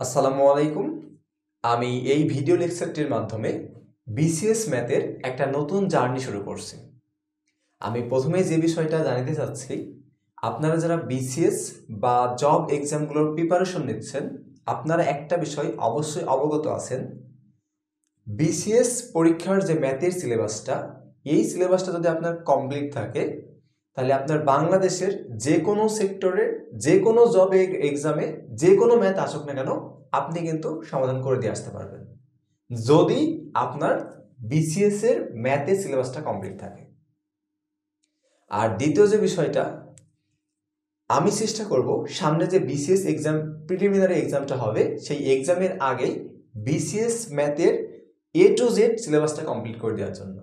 আসসালামু আলাইকুম। আমি এই ভিডিও লেকচারটির মাধ্যমে বিসিএস ম্যাথের একটা নতুন জার্নি শুরু করছি। আমি প্রথমে যে বিষয়টা জানাতে চাচ্ছি, আপনারা যারা বিসিএস বা জব এক্সামগুলোর প্রিপারেশন নিচ্ছেন, আপনারা একটা বিষয় অবশ্যই অবগত আছেন। বিসিএস পরীক্ষার যে ম্যাথের সিলেবাসটা, এই সিলেবাসটা যদি আপনার কমপ্লিট থাকে, তাহলে আপনার বাংলাদেশের যে কোনো সেক্টরে যে কোনো জব এক্সামে যে কোনো ম্যাথ আসুক না কেন, আপনি কিন্তু সমাধান করে দিয়ে আসতে পারবেন, যদি আপনার বিসিএস এর ম্যাথের সিলেবাসটা কমপ্লিট থাকে। আর দ্বিতীয় যে বিষয়টা, আমি চেষ্টা করব সামনে যে বিসিএস এক্সাম প্রিলিমিনারি এক্সামটা হবে, সেই এক্সামের আগেই বিসিএস ম্যাথের A to Z সিলেবাসটা কমপ্লিট করে দেওয়ার জন্য।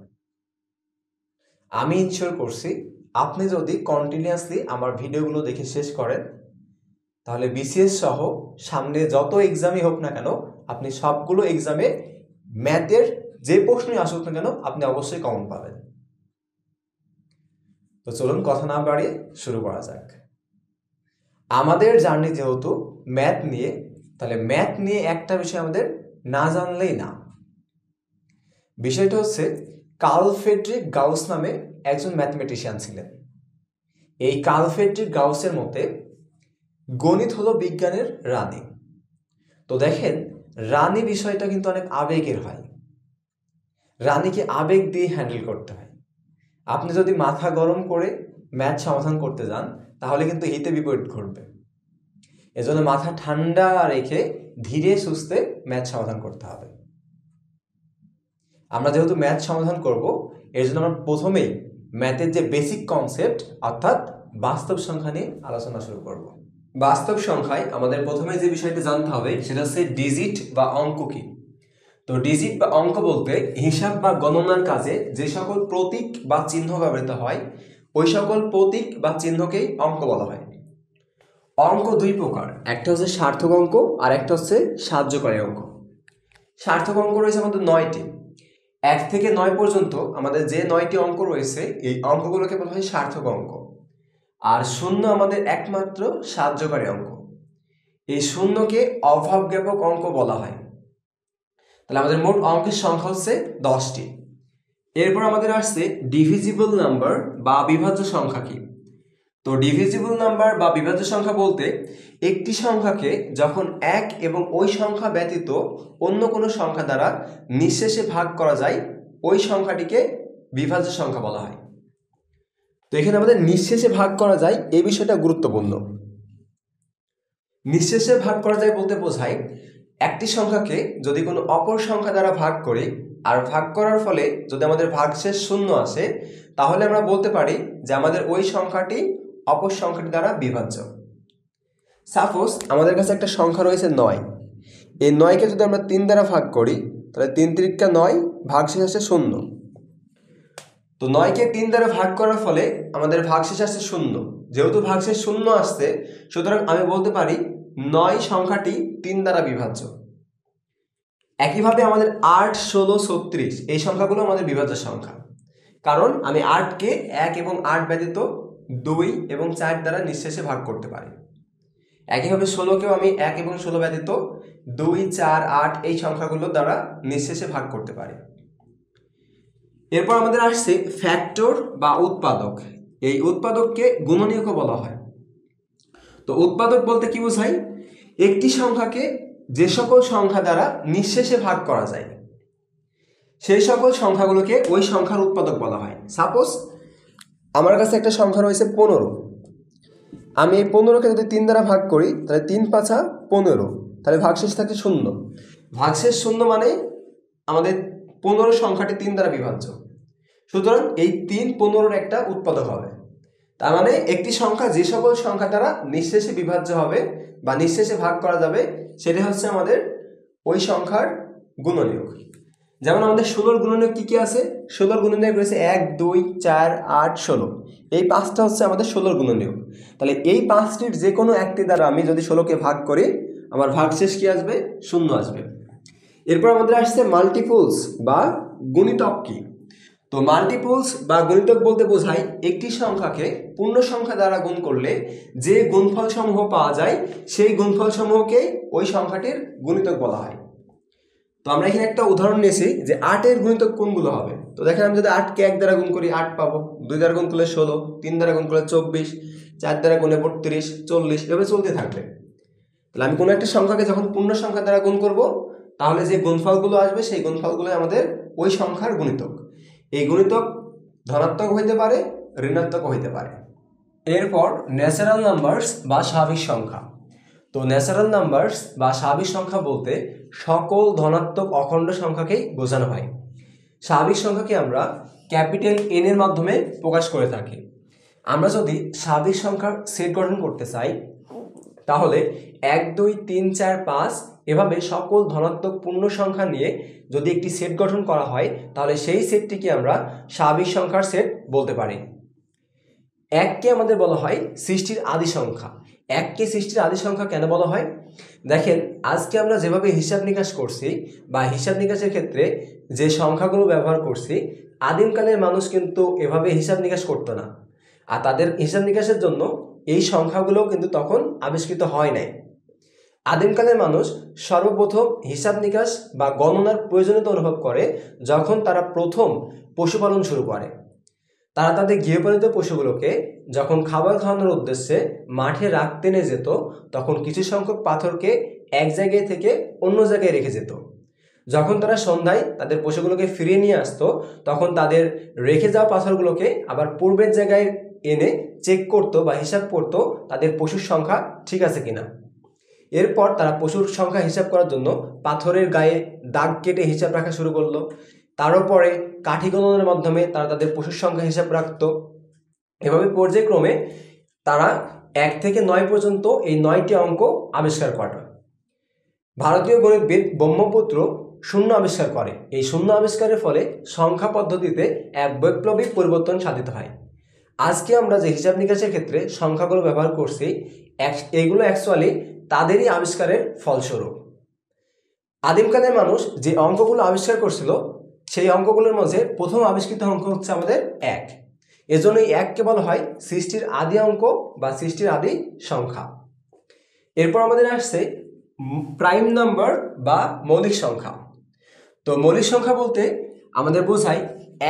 আমি ইনশিওর করছি, আপনি যদি কন্টিনিউয়াসলি আমার ভিডিওগুলো দেখে শেষ করেন, তাহলে বিসিএস সহ সামনে যত এক্সামই হোক না কেন, আপনি সবগুলো এক্সামে ম্যাথের যে প্রশ্নই আসুক না কেন, আপনি অবশ্যই কমন পাবেন। তো চলুন কথা না বাড়িয়ে শুরু করা যাক। আমাদের জার্নি যেহেতু ম্যাথ নিয়ে, তাহলে ম্যাথ নিয়ে একটা বিষয় আমাদের না জানলেই না। বিষয়টা হচ্ছে, কার্ল ফ্রেডরিক গাউস নামে একজন ম্যাথমেটিশিয়ান ছিলেন। এই কার্ল ফ্রেডরিক গাউসের মতে গণিত হলো বিজ্ঞানের রানী। তো দেখেন, রানী বিষয়টা কিন্তু অনেক আবেগের হয়। রানীকে আবেগ দিয়ে হ্যান্ডেল করতে হয়। আপনি যদি মাথা গরম করে ম্যাথ সমাধান করতে যান, তাহলে কিন্তু হিতে বিপরীত ঘটবে। এজন্য মাথা ঠান্ডা রেখে ধীরে সুস্থে ম্যাথ সমাধান করতে হবে। আমরা যেহেতু ম্যাথ সমাধান করব, এর জন্য আমরা প্রথমেই ম্যাথের যে বেসিক কনসেপ্ট অর্থাৎ বাস্তব সংখ্যা নিয়ে আলোচনা শুরু করব। বাস্তব সংখ্যায় আমাদের প্রথমে যে বিষয়টা জানতে হবে, সেটা হচ্ছে ডিজিট বা অঙ্ক কি। তো ডিজিট বা অঙ্ক বলতে হিসাব বা গণনার কাজে যে সকল প্রতীক বা চিহ্ন ব্যবহৃত হয়, ওই সকল প্রতীক বা চিহ্নকেই অঙ্ক বলা হয়। অঙ্ক দুই প্রকার, একটা হচ্ছে সার্থক অঙ্ক আর একটা হচ্ছে সাহায্যকারী অঙ্ক। সার্থক অঙ্ক রয়েছে আমাদের 9টি। 1 থেকে 9 পর্যন্ত আমাদের যে 9টি অঙ্ক রয়েছে, এই অঙ্কগুলোকে বলা হয় সার্থক অঙ্ক। আর শূন্য আমাদের একমাত্র সাহায্যকারী অঙ্ক। এই শূন্যকে অভাব জ্ঞাপক অঙ্ক বলা হয়। তাহলে আমাদের মোট অঙ্কের সংখ্যা হচ্ছে 10টি। এরপর আমাদের আসছে ডিভিজিবল নাম্বার বা বিভাজ্য সংখ্যা কি। তো ডিভিজিবল নাম্বার বা বিভাজ্য সংখ্যা বলতে একটি সংখ্যাকে যখন এক এবং ওই সংখ্যা ব্যতীত অন্য কোনো সংখ্যা দ্বারা নিঃশেষে ভাগ করা যায়, ওই সংখ্যাটিকে বিভাজ্য সংখ্যা বলা হয়। তো এখানে আমাদের নিঃশেষে ভাগ করা যায়, এই বিষয়টা গুরুত্বপূর্ণ। নিঃশেষে ভাগ করা যায় বলতে বোঝায়, একটি সংখ্যাকে যদি কোনো অপর সংখ্যা দ্বারা ভাগ করি, আর ভাগ করার ফলে যদি আমাদের ভাগশেষ শূন্য আসে, তাহলে আমরা বলতে পারি যে আমাদের ওই সংখ্যাটি অপর সংখ্যাটি দ্বারা বিভাজ্য। সাপোজ আমাদের কাছে একটা সংখ্যা রয়েছে 9। এই 9কে যদি আমরা 3 দ্বারা ভাগ করি, তাহলে 3 3 9, ভাগশেষ আসে 0। তো 9কে 3 দ্বারা ভাগ করার ফলে আমাদের ভাগশেষ আসছে 0। যেহেতু ভাগশেষ 0 আসছে, সুতরাং আমি বলতে পারি 9 সংখ্যাটি 3 দ্বারা বিভাজ্য। একইভাবে আমাদের 8 16 36 এই সংখ্যাগুলো আমাদের বিভাজ্য সংখ্যা, কারণ আমি 8কে 1 এবং 8 ব্যতীত 2 এবং 4 দ্বারা নিঃশেষে ভাগ করতে পারি। একইভাবে 16কেও আমি 1 এবং 16 ব্যতীত 2 4 8 এই সংখ্যাগুলো দ্বারা নিঃশেষে ভাগ করতে পারি। এরপর আমাদের আসছে ফ্যাক্টর বা উৎপাদক। এই উৎপাদককে গুণনীয়কও বলা হয়। তো উৎপাদক বলতে কি বোঝায়, একটি সংখ্যাকে যে সকল সংখ্যা দ্বারা নিঃশেষে ভাগ করা যায়, সেই সকল সংখ্যাগুলোকে ওই সংখ্যার উৎপাদক বলা হয়। সাপোজ আমার কাছে একটা সংখ্যা রয়েছে 15। আমি এই 15কে যদি 3 দ্বারা ভাগ করি, তাহলে 3 5 15, তাহলে ভাগশেষ থাকে 0। ভাগশেষ 0 মানে আমাদের 15 সংখ্যাটি 3 দ্বারা বিভাজ্য। সুতরাং এই 3 15-র একটা উৎপাদক হবে। তার মানে একটি সংখ্যা যে সকল সংখ্যা দ্বারা নিঃশেষে বিভাজ্য হবে বা নিঃশেষে ভাগ করা যাবে, সেটা হচ্ছে আমাদের ওই সংখ্যার গুণনীয়ক। যেমন আমাদের 16-র গুণনীয়ক কি কি আছে? 16-র গুণনীয়ক রয়েছে 1 2 4 8 16। এই 5টা হচ্ছে আমাদের 16-র গুণনীয়ক। তাহলে এই 5টির যে কোনো একটি দ্বারা আমি যদি 16কে ভাগ করি, আমার ভাগশেষ কি আসবে? 0 আসবে। এরপর আমাদের আসছে মাল্টিপলস বা গুণিতক কি। তো মাল্টিপলস বা গুণিতক বলতে বোঝায় একটি সংখ্যাকে পূর্ণ সংখ্যা দ্বারা গুণ করলে যে গুণফল সমূহ পাওয়া যায় সেই গুণফল সমূহকে ওই সংখ্যাটির গুণিতক বলা হয়। তো আমরা এখানে একটা উদাহরণ নিয়েছি যে 8-এর গুণিতক কোনগুলো হবে। তো দেখেন আমি যদি 8-কে 1 দ্বারা গুণ করি 8 পাবো, 2 দ্বারা গুণ করলে 16, 3 দ্বারা গুণ করলে 24, 4 দ্বারা গুণে 32, 40, এভাবে চলতে থাকবে। তাহলে আমি কোনো একটা সংখ্যাকে যখন পূর্ণ সংখ্যা দ্বারা গুণ করব তাহলে যে গুণফলগুলো আসবে সেই গুণফলগুলো আমাদের ওই সংখ্যার গুণিতক। এই গুণিতক ধনাত্মক হইতে পারে, ঋণাত্মক হইতে পারে। এরপর ন্যাচারাল নাম্বারস বা স্বাভাবিক সংখ্যা। তো ন্যাচারাল নাম্বারস বা স্বাভাবিক সংখ্যা বলতে সকল ধনাত্মক অখণ্ড সংখ্যাকেই বোঝানো হয়। স্বাভাবিক সংখ্যাকে আমরা ক্যাপিটাল এন এর মাধ্যমে প্রকাশ করে থাকি। আমরা যদি স্বাভাবিক সংখ্যার সেট গঠন করতে চাই তাহলে 1, 2, 3, 4, 5 এভাবে সকল ধনাত্মক পূর্ণ সংখ্যা নিয়ে যদি একটি সেট গঠন করা হয় তাহলে সেই সেটটিকে আমরা স্বাভাবিক সংখ্যার সেট বলতে পারি। 1কে আমাদের বলা হয় সৃষ্টির আদি সংখ্যা। 1কে সৃষ্টির আদি সংখ্যা কেন বলা হয়? দেখেন আজকে আমরা যেভাবে হিসাব নিকাশ করছি বা হিসাব নিকাশের ক্ষেত্রে যে সংখ্যাগুলো ব্যবহার করছি, আদিমকালের মানুষ কিন্তু এভাবে হিসাব নিকাশ করতো না। আর তাদের হিসাব নিকাশের জন্য এই সংখ্যাগুলো কিন্তু তখন আবিষ্কৃত হয় নাই। আদিমকালের মানুষ সর্বপ্রথম হিসাব নিকাশ বা গণনার প্রয়োজনীয়তা অনুভব করে যখন তারা প্রথম পশুপালন শুরু করে। তারা তাদের গৃহপালিত পশুগুলোকে যখন খাবার খাওয়ানোর উদ্দেশ্যে মাঠে রাখতে নিয়ে যেত তখন কিছু সংখ্যক পাথরকে এক জায়গায় থেকে অন্য জায়গায় রেখে যেত। যখন তারা সন্ধ্যায় তাদের পশুগুলোকে ফিরিয়ে নিয়ে আসতো তখন তাদের রেখে যাওয়া পাথরগুলোকে আবার পূর্বের জায়গায় এনে চেক করতো বা হিসাব করতো তাদের পশুর সংখ্যা ঠিক আছে কিনা। এরপর তারা পশুর সংখ্যা হিসাব করার জন্য পাথরের গায়ে দাগ কেটে হিসাব রাখা শুরু করলো। তারও পরে কাঠি গণনার মাধ্যমে তারা তাদের পশুর সংখ্যা হিসাব রাখতো। এভাবে পর্যায়ক্রমে তারা 1 থেকে 9 পর্যন্ত এই 9টি অঙ্ক আবিষ্কার করে। ভারতীয় গণিতবিদ ব্রহ্মপুত্র শূন্য আবিষ্কার করে। এই শূন্য আবিষ্কারের ফলে সংখ্যা পদ্ধতিতে এক বৈপ্লবিক পরিবর্তন সাধিত হয়। আজকে আমরা যে হিসাব নিকাশের ক্ষেত্রে সংখ্যাগুলো ব্যবহার করছি এগুলো অ্যাকচুয়ালি তাদেরই আবিষ্কারের ফলস্বরূপ। আদিমকালের মানুষ যে অঙ্কগুলো আবিষ্কার করছিল সেই অঙ্কগুলোর মধ্যে প্রথম আবিষ্কৃত অঙ্ক হচ্ছে আমাদের 1। এজন্য এই 1কে বলা হয় সৃষ্টির আদি অঙ্ক বা সৃষ্টির আদি সংখ্যা। এরপর আমাদের আসছে প্রাইম নাম্বার বা মৌলিক সংখ্যা। তো মৌলিক সংখ্যা বলতে আমাদের বোঝায়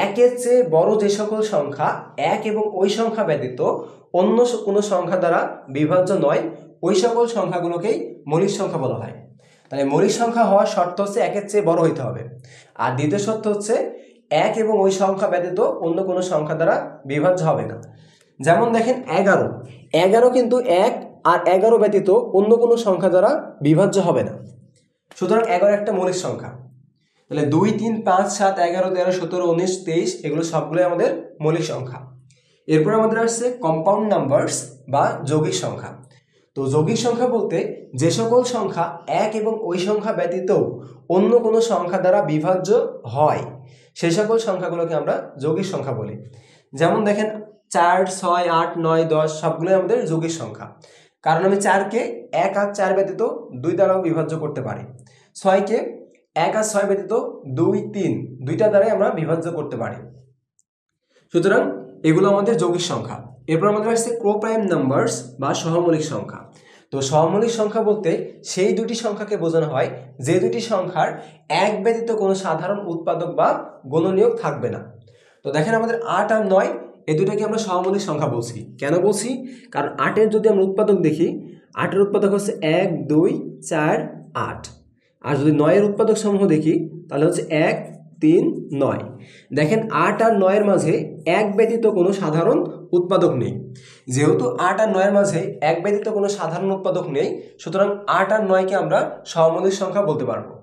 1-এর চেয়ে বড় যে সকল সংখ্যা 1 এবং ওই সংখ্যা ব্যতীত অন্য কোনো সংখ্যা দ্বারা বিভাজ্য নয় ওই সকল সংখ্যাগুলোকেই মৌলিক সংখ্যা বলা হয়। তাহলে মৌলিক সংখ্যা হওয়ার শর্ত হচ্ছে 1-এর চেয়ে বড় হইতে হবে। আর দ্বিতীয় শর্ত হচ্ছে 1 এবং ওই সংখ্যা ব্যতীত অন্য কোনো সংখ্যা দ্বারা বিভাজ্য হবে না। যেমন দেখেন 11 কিন্তু 1 আর 11 ব্যতীত অন্য কোনো সংখ্যা দ্বারা বিভাজ্য হবে না। সুতরাং 11 একটা মৌলিক সংখ্যা। তাহলে 2, 3, 5, 7, 11, 13, 17, 19, 23 এগুলো সবগুলোই আমাদের মৌলিক সংখ্যা। এরপর আমাদের আসছে কম্পাউন্ড নাম্বারস বা যৌগিক সংখ্যা। তো যৌগিক সংখ্যা বলতে যে সকল সংখ্যা 1 এবং ওই সংখ্যা ব্যতীত অন্য কোনো সংখ্যা দ্বারা বিভাজ্য হয় সেই সকল সংখ্যাগুলোকে আমরা যৌগিক সংখ্যা বলি। যেমন দেখেন 4, 6, 8, 9, 10 সবগুলোই আমাদের যৌগিক সংখ্যা। কারণ আমি 4কে 1 আর 4 ব্যতীত 2 দ্বারাও বিভাজ্য করতে পারি। 6কে 1 আর 6 ব্যতীত 2, 3 দুইটা দ্বারাই আমরা বিভাজ্য করতে পারি। সুতরাং এগুলো আমাদের যৌগিক সংখ্যা। এরপর আমাদের আসছে কোপ্রাইম নাম্বারস বা সহমৌলিক সংখ্যা। তো সহমৌলিক সংখ্যা বলতে সেই দুটি সংখ্যাকে বোঝানো হয় যে দুটি সংখ্যার এক ব্যতীত কোনো সাধারণ উৎপাদক বা গুণনীয়ক থাকবে না। তো দেখেন আমাদের 8 আর 9 এই দুটাকে আমরা সহমৌলিক সংখ্যা বলছি। কেন বলছি? কারণ 8-এর যদি আমরা উৎপাদক দেখি 8-এর উৎপাদক হচ্ছে 1, 2, 4, 8। আর যদি 9-এর উৎপাদক সমূহ দেখি তাহলে হচ্ছে 1, 3, 9। দেখেন 8 আর 9-এর মাঝে এক ব্যতীত কোনো সাধারণ উৎপাদক নেই। যেহেতু 8 আর 9-এর মাঝে এক ব্যতীত কোনো সাধারণ উৎপাদক নেই সুতরাং 8 আর 9কে আমরা সহমৌলিক সংখ্যা বলতে পারবো।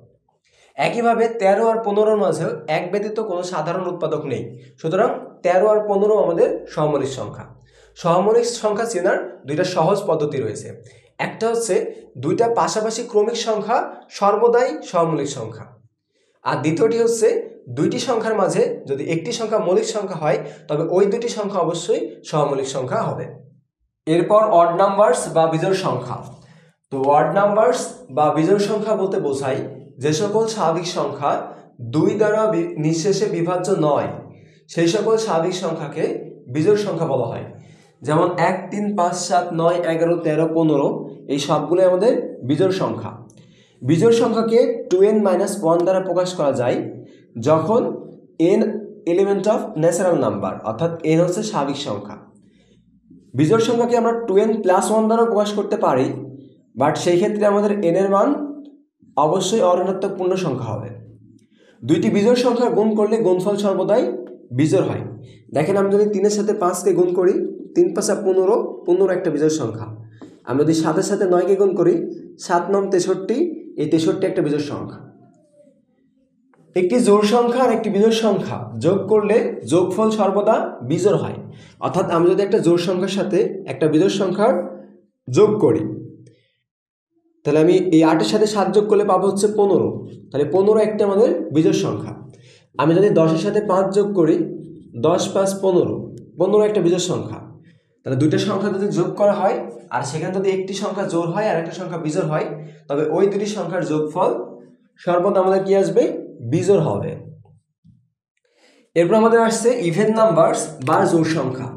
একইভাবে 13 আর 15-এর মাঝেও এক ব্যতীত কোনো সাধারণ উৎপাদক নেই সুতরাং 13 আর 15 আমাদের সহমৌলিক সংখ্যা। সহমৌলিক সংখ্যা চেনার দুইটা সহজ পদ্ধতি রয়েছে। একটা হচ্ছে দুইটা পাশাপাশি ক্রমিক সংখ্যা সর্বদাই সহমৌলিক সংখ্যা। আর দ্বিতীয়টি হচ্ছে দুইটি সংখ্যার মাঝে যদি একটি সংখ্যা মৌলিক সংখ্যা হয় তবে ওই দুটি সংখ্যা অবশ্যই সহমৌলিক সংখ্যা হবে। এরপর অড নাম্বারস বা বিজোড় সংখ্যা। তো অড নাম্বারস বা বিজোড় সংখ্যা বলতে বোঝায় যে সকল স্বাভাবিক সংখ্যা 2 দ্বারা নিঃশেষে বিভাজ্য নয় সেই সকল স্বাভাবিক সংখ্যাকে বিজোড় সংখ্যা বলা হয়। যেমন 1, 3, 5, 7, 9, 11, 13, 15 এই সবগুলো আমাদের বিজোড় সংখ্যা। বিজোড় সংখ্যাকে 2n-1 দ্বারা প্রকাশ করা যায় যখন n element of natural number, অর্থাৎ n হচ্ছে স্বাভাবিক সংখ্যা। বিজোড় সংখ্যাকে আমরা 2n+1 দ্বারা প্রকাশ করতে পারি, বাট সেই ক্ষেত্রে আমাদের n এর মান অবশ্যই অঋণাত্মক পূর্ণ সংখ্যা হবে। দুইটি বিজোড় সংখ্যা গুণ করলে গুণফল সর্বদাই বিজোড় হয়। দেখেন, আমি যদি 3 এর সাথে 5কে গুণ করি, 3 × 5 = 15, 15 একটা বিজোড় সংখ্যা। আমি যদি 7 এর সাথে 9কে গুণ করি, 7 × 9 = 63, এই 63 একটা বিজোড় সংখ্যা। একটি জোড় সংখ্যা আর একটি বিজোড় সংখ্যা যোগ করলে যোগফল সর্বদা বিজোড় হয়। অর্থাৎ আমি যদি একটা জোড় সংখ্যার সাথে একটা বিজোড় সংখ্যার যোগ করি, তাহলে আমি এই 8 এর সাথে 7 যোগ করলে পাবো হচ্ছে 15, তাহলে 15 একটা আমাদের বিজোড় সংখ্যা। আমি যদি 10 এর সাথে 5 যোগ করি, 10 + 5 = 15, 15 একটা বিজোড় সংখ্যা। তাহলে দুইটা সংখ্যা যদি যোগ করা হয় আর সেখানে যদি একটি সংখ্যা জোড় হয় আর একটা সংখ্যা বিজোড় হয়, তবে ওই দুটি সংখ্যার যোগফল সর্বদা আমাদের কি আসবে? বিজোড় হবে। এরপর আমাদের আসছে ইভেন নাম্বারস বা জোড় সংখ্যা।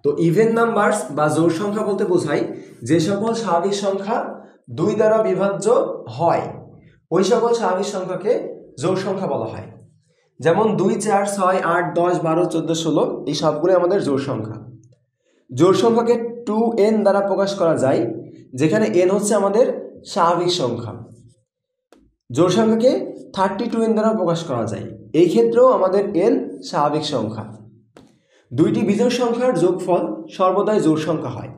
তো ইভেন নাম্বারস বা জোড় সংখ্যা বলতে বোঝায় যে সকল স্বাভাবিক সংখ্যা 2 দ্বারা বিভাজ্য হয়, ওই সকল স্বাভাবিক সংখ্যাকে জোড় সংখ্যা বলা হয়। যেমন 2, 4, 6, 8, 10, 12, 14, 16 এই সবগুলো আমাদের জোড় সংখ্যা। জোড় সংখ্যাকে 2n দ্বারা প্রকাশ করা যায়, যেখানে n হচ্ছে আমাদের স্বাভাবিক সংখ্যা। জোড় সংখ্যাকে 32n দ্বারা প্রকাশ করা যায়, এই ক্ষেত্রেও আমাদের n স্বাভাবিক সংখ্যা। দুইটি বিজোড় সংখ্যার যোগফল সর্বদাই জোড় সংখ্যা হয়।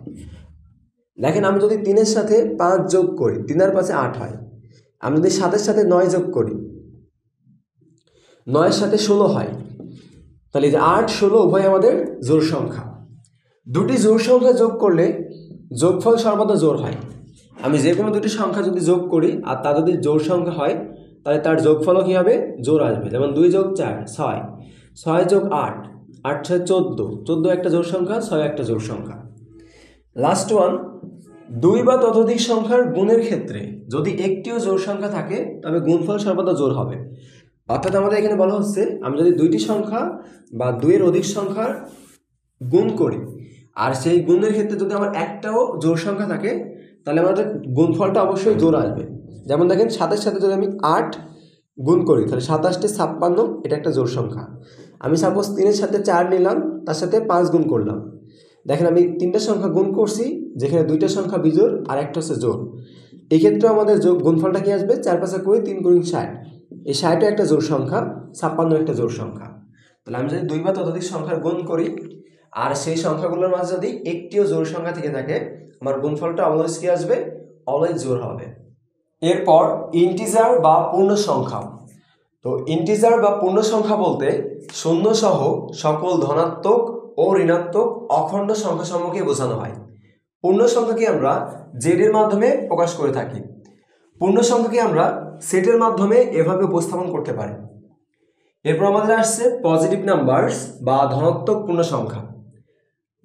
দেখেন, আমি যদি 3 এর সাথে 5 যোগ করি, 3 আর 5 = 8 হয়। আমি যদি 7 এর সাথে 9 যোগ করি, 9 এর সাথে 16 হয়। তাহলে 8, 16 উভয় আমাদের জোড় সংখ্যা। দুটি জোড় সংখ্যা যোগ করলে যোগফল সর্বদা জোড় হয়। আমি যে কোনো দুটি সংখ্যা যদি যোগ করি আর তা যদি জোড় সংখ্যা হয়, তাহলে তার যোগফলও কী হবে? জোড় আসবে। যেমন 2 + 4 = 6, 6 + 8, 8 × 6 = 14, 14 একটা জোড় সংখ্যা, 6 একটা জোড় সংখ্যা। লাস্ট ওয়ান, 2 বা ততোধিক সংখ্যার গুণের ক্ষেত্রে যদি একটিও জোড় সংখ্যা থাকে, তবে গুণফল সর্বদা জোড় হবে। অর্থাৎ আমাদের এখানে বলা হচ্ছে, আমি যদি দুইটি সংখ্যা বা 2 এর অধিক সংখ্যার গুণ করি আর সেই গুণের ক্ষেত্রে যদি আমার একটাও জোড় সংখ্যা থাকে, তাহলে আমাদের গুণফলটা অবশ্যই জোড় আসবে। যেমন দেখেন, 7 এর সাথে যদি আমি 8 গুণ করি, তাহলে 27 × 56, এটা একটা জোড় সংখ্যা। আমি সাপোজ 3 এর সাথে 4 নিলাম, তার সাথে 5 গুণ করলাম। দেখেন, আমি 3টা সংখ্যা গুণ করছি, যেখানে 2টা সংখ্যা বিজোড় আর একটা হচ্ছে জোড়। এই ক্ষেত্রে আমাদের গুণফলটা কি আসবে? 4 × 5 = 20, 3 × 60, এই 60ও একটা জোড় সংখ্যা, 56 একটা জোড় সংখ্যা। তাহলে আমি যদি 2 বা ততোধিক সংখ্যার গুণ করি আর সেই সংখ্যাগুলোর মাঝে যদি একটিও জোড় সংখ্যা থেকে থাকে, আমার গুণফলটা অলওয়েজ কি আসবে? অলওয়েজ জোড় হবে। এরপর ইন্টিজার বা পূর্ণ সংখ্যা। তো ইন্টিজার বা পূর্ণ সংখ্যা বলতে শূন্য সহ সকল ধনাত্মক ও ঋণাত্মক অখণ্ড সংখ্যাসমূহকে বোঝানো হয়। পূর্ণ সংখ্যাকে আমরা জেড এর মাধ্যমে প্রকাশ করে থাকি। পূর্ণ সংখ্যাকে আমরা সেটের মাধ্যমে এভাবে উপস্থাপন করতে পারি। এরপর আমাদের আসছে পজিটিভ নাম্বারস বা ধনাত্মক পূর্ণ সংখ্যা।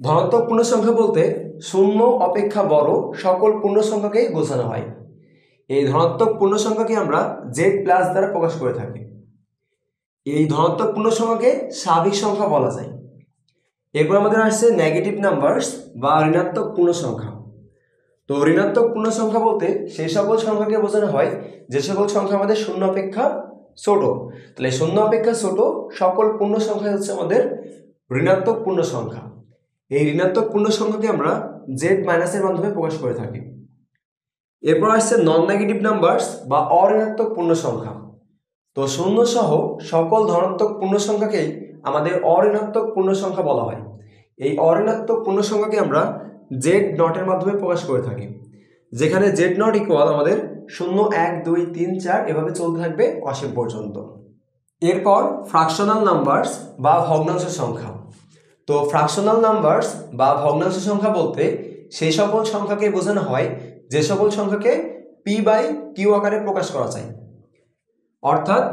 ধনাত্মক পূর্ণ সংখ্যা বলতে শূন্য অপেক্ষা বড় সকল পূর্ণ সংখ্যাকেই বোঝানো হয়। এই ধনাত্মক পূর্ণ সংখ্যাকে আমরা জেড প্লাস দ্বারা প্রকাশ করে থাকি। এই ধনাত্মক পূর্ণ সংখ্যাকে স্বাভাবিক সংখ্যা বলা যায়। এরপর আমাদের আসছে নেগেটিভ নাম্বারস বা ঋণাত্মক পূর্ণ সংখ্যা। তো ঋণাত্মক পূর্ণ সংখ্যা বলতে সেই সকল সংখ্যাকে বোঝানো হয় যে সকল সংখ্যা আমাদের শূন্য অপেক্ষা ছোট। তাহলে শূন্য অপেক্ষা ছোট সকল পূর্ণ সংখ্যা হচ্ছে আমাদের ঋণাত্মক পূর্ণ সংখ্যা। এই ঋণাত্মক পূর্ণ সংখ্যাকে আমরা জেড মাইনাসের মাধ্যমে প্রকাশ করে থাকি। এরপর আসছে নন নেগেটিভ নাম্বারস বা অঋণাত্মক পূর্ণ সংখ্যা। তো শূন্য সহ সকল ধনাত্মক পূর্ণ সংখ্যাকেই আমাদের অঋণাত্মক পূর্ণ সংখ্যা বলা হয়। এই অঋণাত্মক পূর্ণ সংখ্যাকে আমরা জেড নটের মাধ্যমে প্রকাশ করে থাকি, যেখানে জেড নট ইকুয়াল আমাদের 0, 1, 2, 3, 4 এভাবে চলতে থাকবে অসীম পর্যন্ত। এরপর ফ্র্যাকশনাল নাম্বারস বা ভগ্নাংশ সংখ্যা। তো ফ্র্যাকশনাল নাম্বারস বা ভগ্নাংশ সংখ্যা বলতে সেই সকল সংখ্যাকে বোঝানো হয় যে সকল সংখ্যাকে p/q আকারে প্রকাশ করা যায়। অর্থাৎ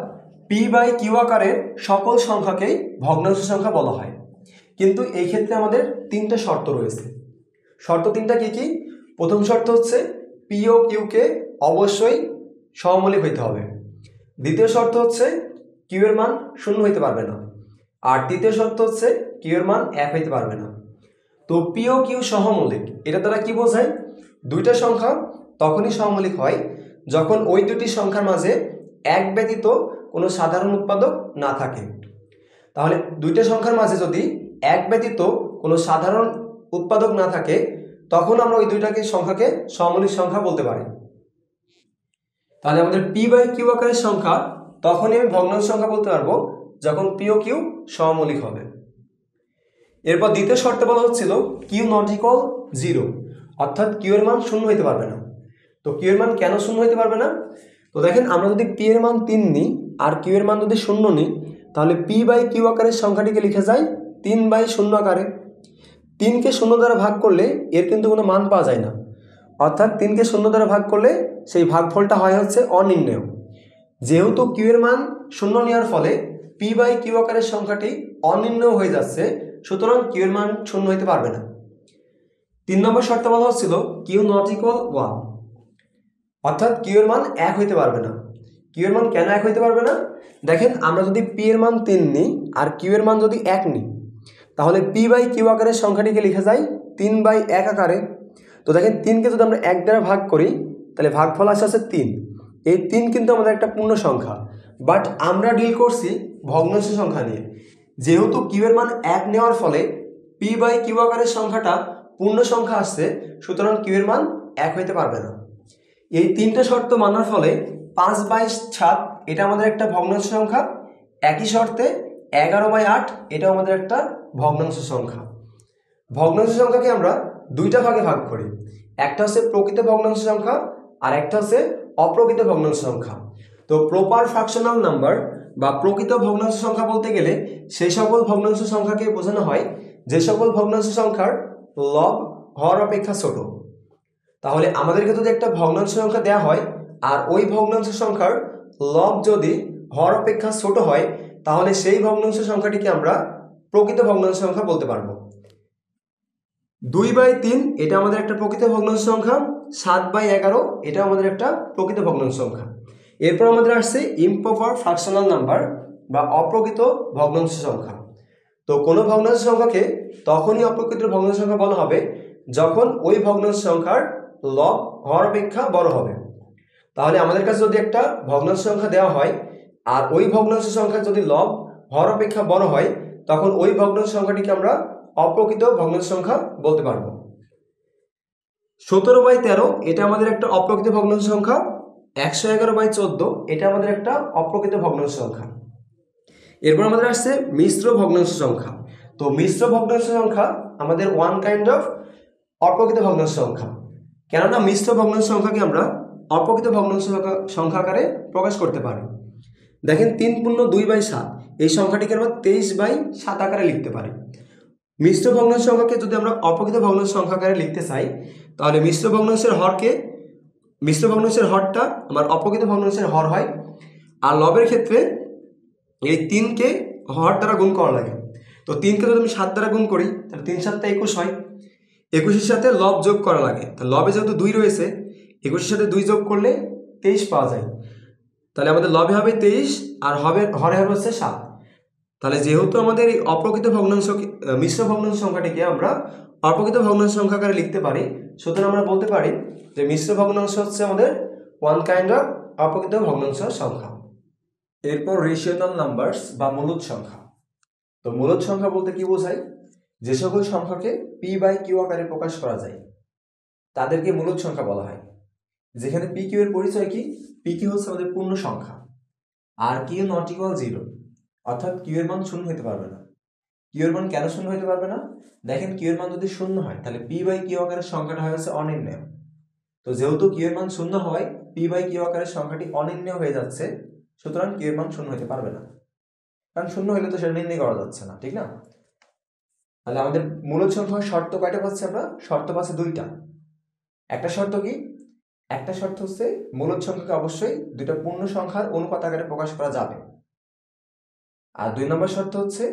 p/q আকারের সকল সংখ্যাকেই ভগ্নাংশ সংখ্যা বলা হয়। কিন্তু এই ক্ষেত্রে আমাদের 3টা শর্ত রয়েছে। শর্ত 3টা কি কি? প্রথম শর্ত হচ্ছে p ও q কে অবশ্যই সহমৌলিক হইতে হবে। দ্বিতীয় শর্ত হচ্ছে q এর মান শূন্য হইতে পারবে না। আর তৃতীয় শর্ত হচ্ছে কিউ এর মান 1 হইতে পারবে না। তো পি ও কিউ সহমৌলিক, এটা দ্বারা কি বোঝায়? দুইটা সংখ্যা তখনই সহমৌলিক হয় যখন ওই দুটি সংখ্যার মাঝে এক ব্যতীত কোনো সাধারণ উৎপাদক না থাকে। তাহলে দুইটা সংখ্যার মাঝে যদি এক ব্যতীত কোনো সাধারণ উৎপাদক না থাকে তখন আমরা ওই দুইটাকে সংখ্যাকে সহমৌলিক সংখ্যা বলতে পারি। তাহলে আমাদের পি বাই কিউ আকারের সংখ্যা তখনই আমি ভগ্নাংশ সংখ্যা বলতে পারবো যখন পি ও কিউ সহমৌলিক হবে। এরপর দ্বিতীয় শর্তে বলা হচ্ছিল কিউ নট ইকুয়াল 0, অর্থাৎ কিউ এর মান 0 হইতে পারবে না। তো কিউ এর মান কেন 0 হইতে পারবে না? তো দেখেন, আমরা যদি পি এর মান 3 নিই আর কিউ এর মান যদি 0 নিই তাহলে পি বাই কিউ আকারের সংখ্যাটিকে লিখে যায় 3/0 আকারে। 3কে 0 দ্বারা ভাগ করলে এর কিন্তু কোনো মান পাওয়া যায় না, অর্থাৎ 3কে 0 দ্বারা ভাগ করলে সেই ভাগফলটা হয় হচ্ছে অনির্ণেয়। যেহেতু কিউ এর মান 0 নেওয়ার ফলে পি বাই কিউ আকারের সংখ্যাটি অনির্ণেয় হয়ে যাচ্ছে, সুতরাং কিউ এর মান 0 হইতে পারবে না। 3 নম্বর শর্তে বলা হচ্ছিল কিউ নট ইকুয়াল 1, অর্থাৎ কিউ এর মান 1 হইতে পারবে না। কিউ এর মান কেন 1 হইতে পারবে না? দেখেন, আমরা যদি পি এর মান 3 নিই আর কিউ এর মান যদি 1 নিই তাহলে পি বাই কিউ আকারের সংখ্যাটিকে লিখে যায় 3/1 আকারে। তো দেখেন, 3কে যদি আমরা 1 দ্বারা ভাগ করি তাহলে ভাগফল আসে হচ্ছে 3। এই 3 কিন্তু আমাদের একটা পূর্ণ সংখ্যা, বাট আমরা ডিল করছি ভগ্নাংশ সংখ্যা নিয়ে। যেহেতু কিউ এর মান 1 নেওয়ার ফলে পি বাই কিউ আকারের সংখ্যাটা পূর্ণ সংখ্যা আসছে, সুতরাং কিউ এর মান 1 হইতে পারবে না। এই তিনটে শর্ত মানার ফলে 5/7 এটা আমাদের একটা ভগ্নাংশ সংখ্যা। একই শর্তে 11/8 এটাও আমাদের একটা ভগ্নাংশ সংখ্যা। ভগ্নাংশ সংখ্যাকে আমরা দুইটা ভাগে ভাগ করি, একটা হচ্ছে প্রকৃত ভগ্নাংশ সংখ্যা আর একটা হচ্ছে অপ্রকৃত ভগ্নাংশ সংখ্যা। তো প্রপার ফ্র্যাকশনাল নাম্বার বা প্রকৃত ভগ্নাংশ সংখ্যা বলতে গেলে সেই সকল ভগ্নাংশ সংখ্যাকে বোঝানো হয় যে সকল ভগ্নাংশ সংখ্যার লব হর অপেক্ষা ছোট। তাহলে আমাদেরকে যদি একটা ভগ্নাংশ সংখ্যা দেওয়া হয় আর ওই ভগ্নাংশ সংখ্যার লব যদি হর অপেক্ষা ছোট হয় তাহলে সেই ভগ্নাংশ সংখ্যাটিকে আমরা প্রকৃত ভগ্নাংশ সংখ্যা বলতে পারবো। 2/3 এটা আমাদের একটা প্রকৃত ভগ্নাংশ সংখ্যা, 7/11 এটা আমাদের একটা প্রকৃত ভগ্নাংশ সংখ্যা। এরপর আমাদের আসছে ইমপ্রপার ফ্র্যাকশনাল নাম্বার বা অপ্রকৃত ভগ্নাংশ সংখ্যা। তো কোনো ভগ্নাংশ সংখ্যাকে তখনই অপ্রকৃত ভগ্নাংশ সংখ্যা বলা হবে যখন ওই ভগ্নাংশ সংখ্যার লব হর অপেক্ষা বড় হবে। তাহলে আমাদের কাছে যদি একটা ভগ্নাংশ সংখ্যা দেওয়া হয় আর ওই ভগ্নাংশ সংখ্যা যদি লব হর অপেক্ষা বড় হয় তখন ওই ভগ্নাংশ সংখ্যাটিকে আমরা অপ্রকৃত ভগ্নাংশ সংখ্যা বলতে পারবো। 17/13 এটা আমাদের একটা অপ্রকৃত ভগ্নাংশ সংখ্যা। 111/14 এটা আমাদের একটা অপ্রকৃত ভগ্নাংশ সংখ্যা। এরপর আমাদের আসছে মিশ্র ভগ্নাংশ সংখ্যা। তো মিশ্র ভগ্নাংশ সংখ্যা আমাদের ওয়ান কাইন্ড অফ অপ্রকৃত ভগ্নাংশ সংখ্যা, কেননা মিশ্র ভগ্নাংশ সংখ্যাকে আমরা অপ্রকৃত ভগ্নাংশ সংখ্যা আকারে প্রকাশ করতে পারি। দেখেন, 3/2/7 এই সংখ্যাটিকে আমরা 23/7 আকারে লিখতে পারি। মিশ্র ভগ্নাংশ সংখ্যাকে যদি আমরা অপ্রকৃত ভগ্নাংশ সংখ্যা আকারে লিখতে চাই তাহলে মিশ্র ভগ্নাংশের হরটা আমার অপ্রকৃত ভগ্নাংশের হর হয়, আর লবের ক্ষেত্রে এই 3কে হর দ্বারা গুণ করা লাগে। তো 3কে যদি আমি 7 দ্বারা গুণ করি তাহলে 3×7 = 21 হয়। 21-এর সাথে লব যোগ করা লাগে, তাহলে লবে যেহেতু 2 রয়েছে 21-এর সাথে 2 যোগ করলে 23 পাওয়া যায়। তাহলে আমাদের লবে হবে 23 আর হরে হবে হচ্ছে 7। তাহলে যেহেতু আমাদের এই অপ্রকৃত ভগ্নাংশ মিশ্র ভগ্নাংশ সংখ্যাটিকে আমরা অপ্রকৃত ভগ্নাংশ সংখ্যা আকারে লিখতে পারি, সুতরাং আমরা বলতে পারি যে মিশ্র ভগ্নাংশ হচ্ছে আমাদের ওয়ান কাইন্ড অফ অপ্রকৃত ভগ্নাংশ সংখ্যা। এরপর রেশিওনাল নাম্বারস বা মূলদ সংখ্যা। তো মূলদ সংখ্যা বলতে কি বোঝায়? যে সকল সংখ্যাকে পি বাই কিউ আকারে প্রকাশ করা যায় তাদেরকে মূলদ সংখ্যা বলা হয়। যেখানে পি কিউ এর পরিচয় কি? পি কিউ হচ্ছে আমাদের পূর্ণ সংখ্যা আর কিউ নট ইকুয়াল 0, অর্থাৎ কিউ এর মান 0 হতে পারবে না। কিউ এর মান কেন 0 হতে পারবে না? দেখেন, কিউ এর মান যদি 0 হয় তাহলে পি বাই কিউ আকারের সংখ্যাটা হয়ে যাচ্ছে অনির্ণেয়। তো যেহেতু কিউ এর মান 0 হয় পি বাই কিউ আকারের সংখ্যাটি অনির্ণেয় হয়ে যাচ্ছে, সুতরাং কিউ এর মান 0 হতে পারবে না, কারণ 0 হলে তো সেটা নির্ণয় করা যাচ্ছে না, ঠিক না? তাহলে আমাদের মূলদ সংখ্যার শর্ত কয়টা পাচ্ছি আমরা? শর্ত পাচ্ছি 2টা। একটা শর্ত কি? একটা শর্ত হচ্ছে মূলদ সংখ্যাকে অবশ্যই দুইটা পূর্ণ সংখ্যার অনুপাত আকারে প্রকাশ করা যাবে, আর 2 নম্বর শর্ত হচ্ছে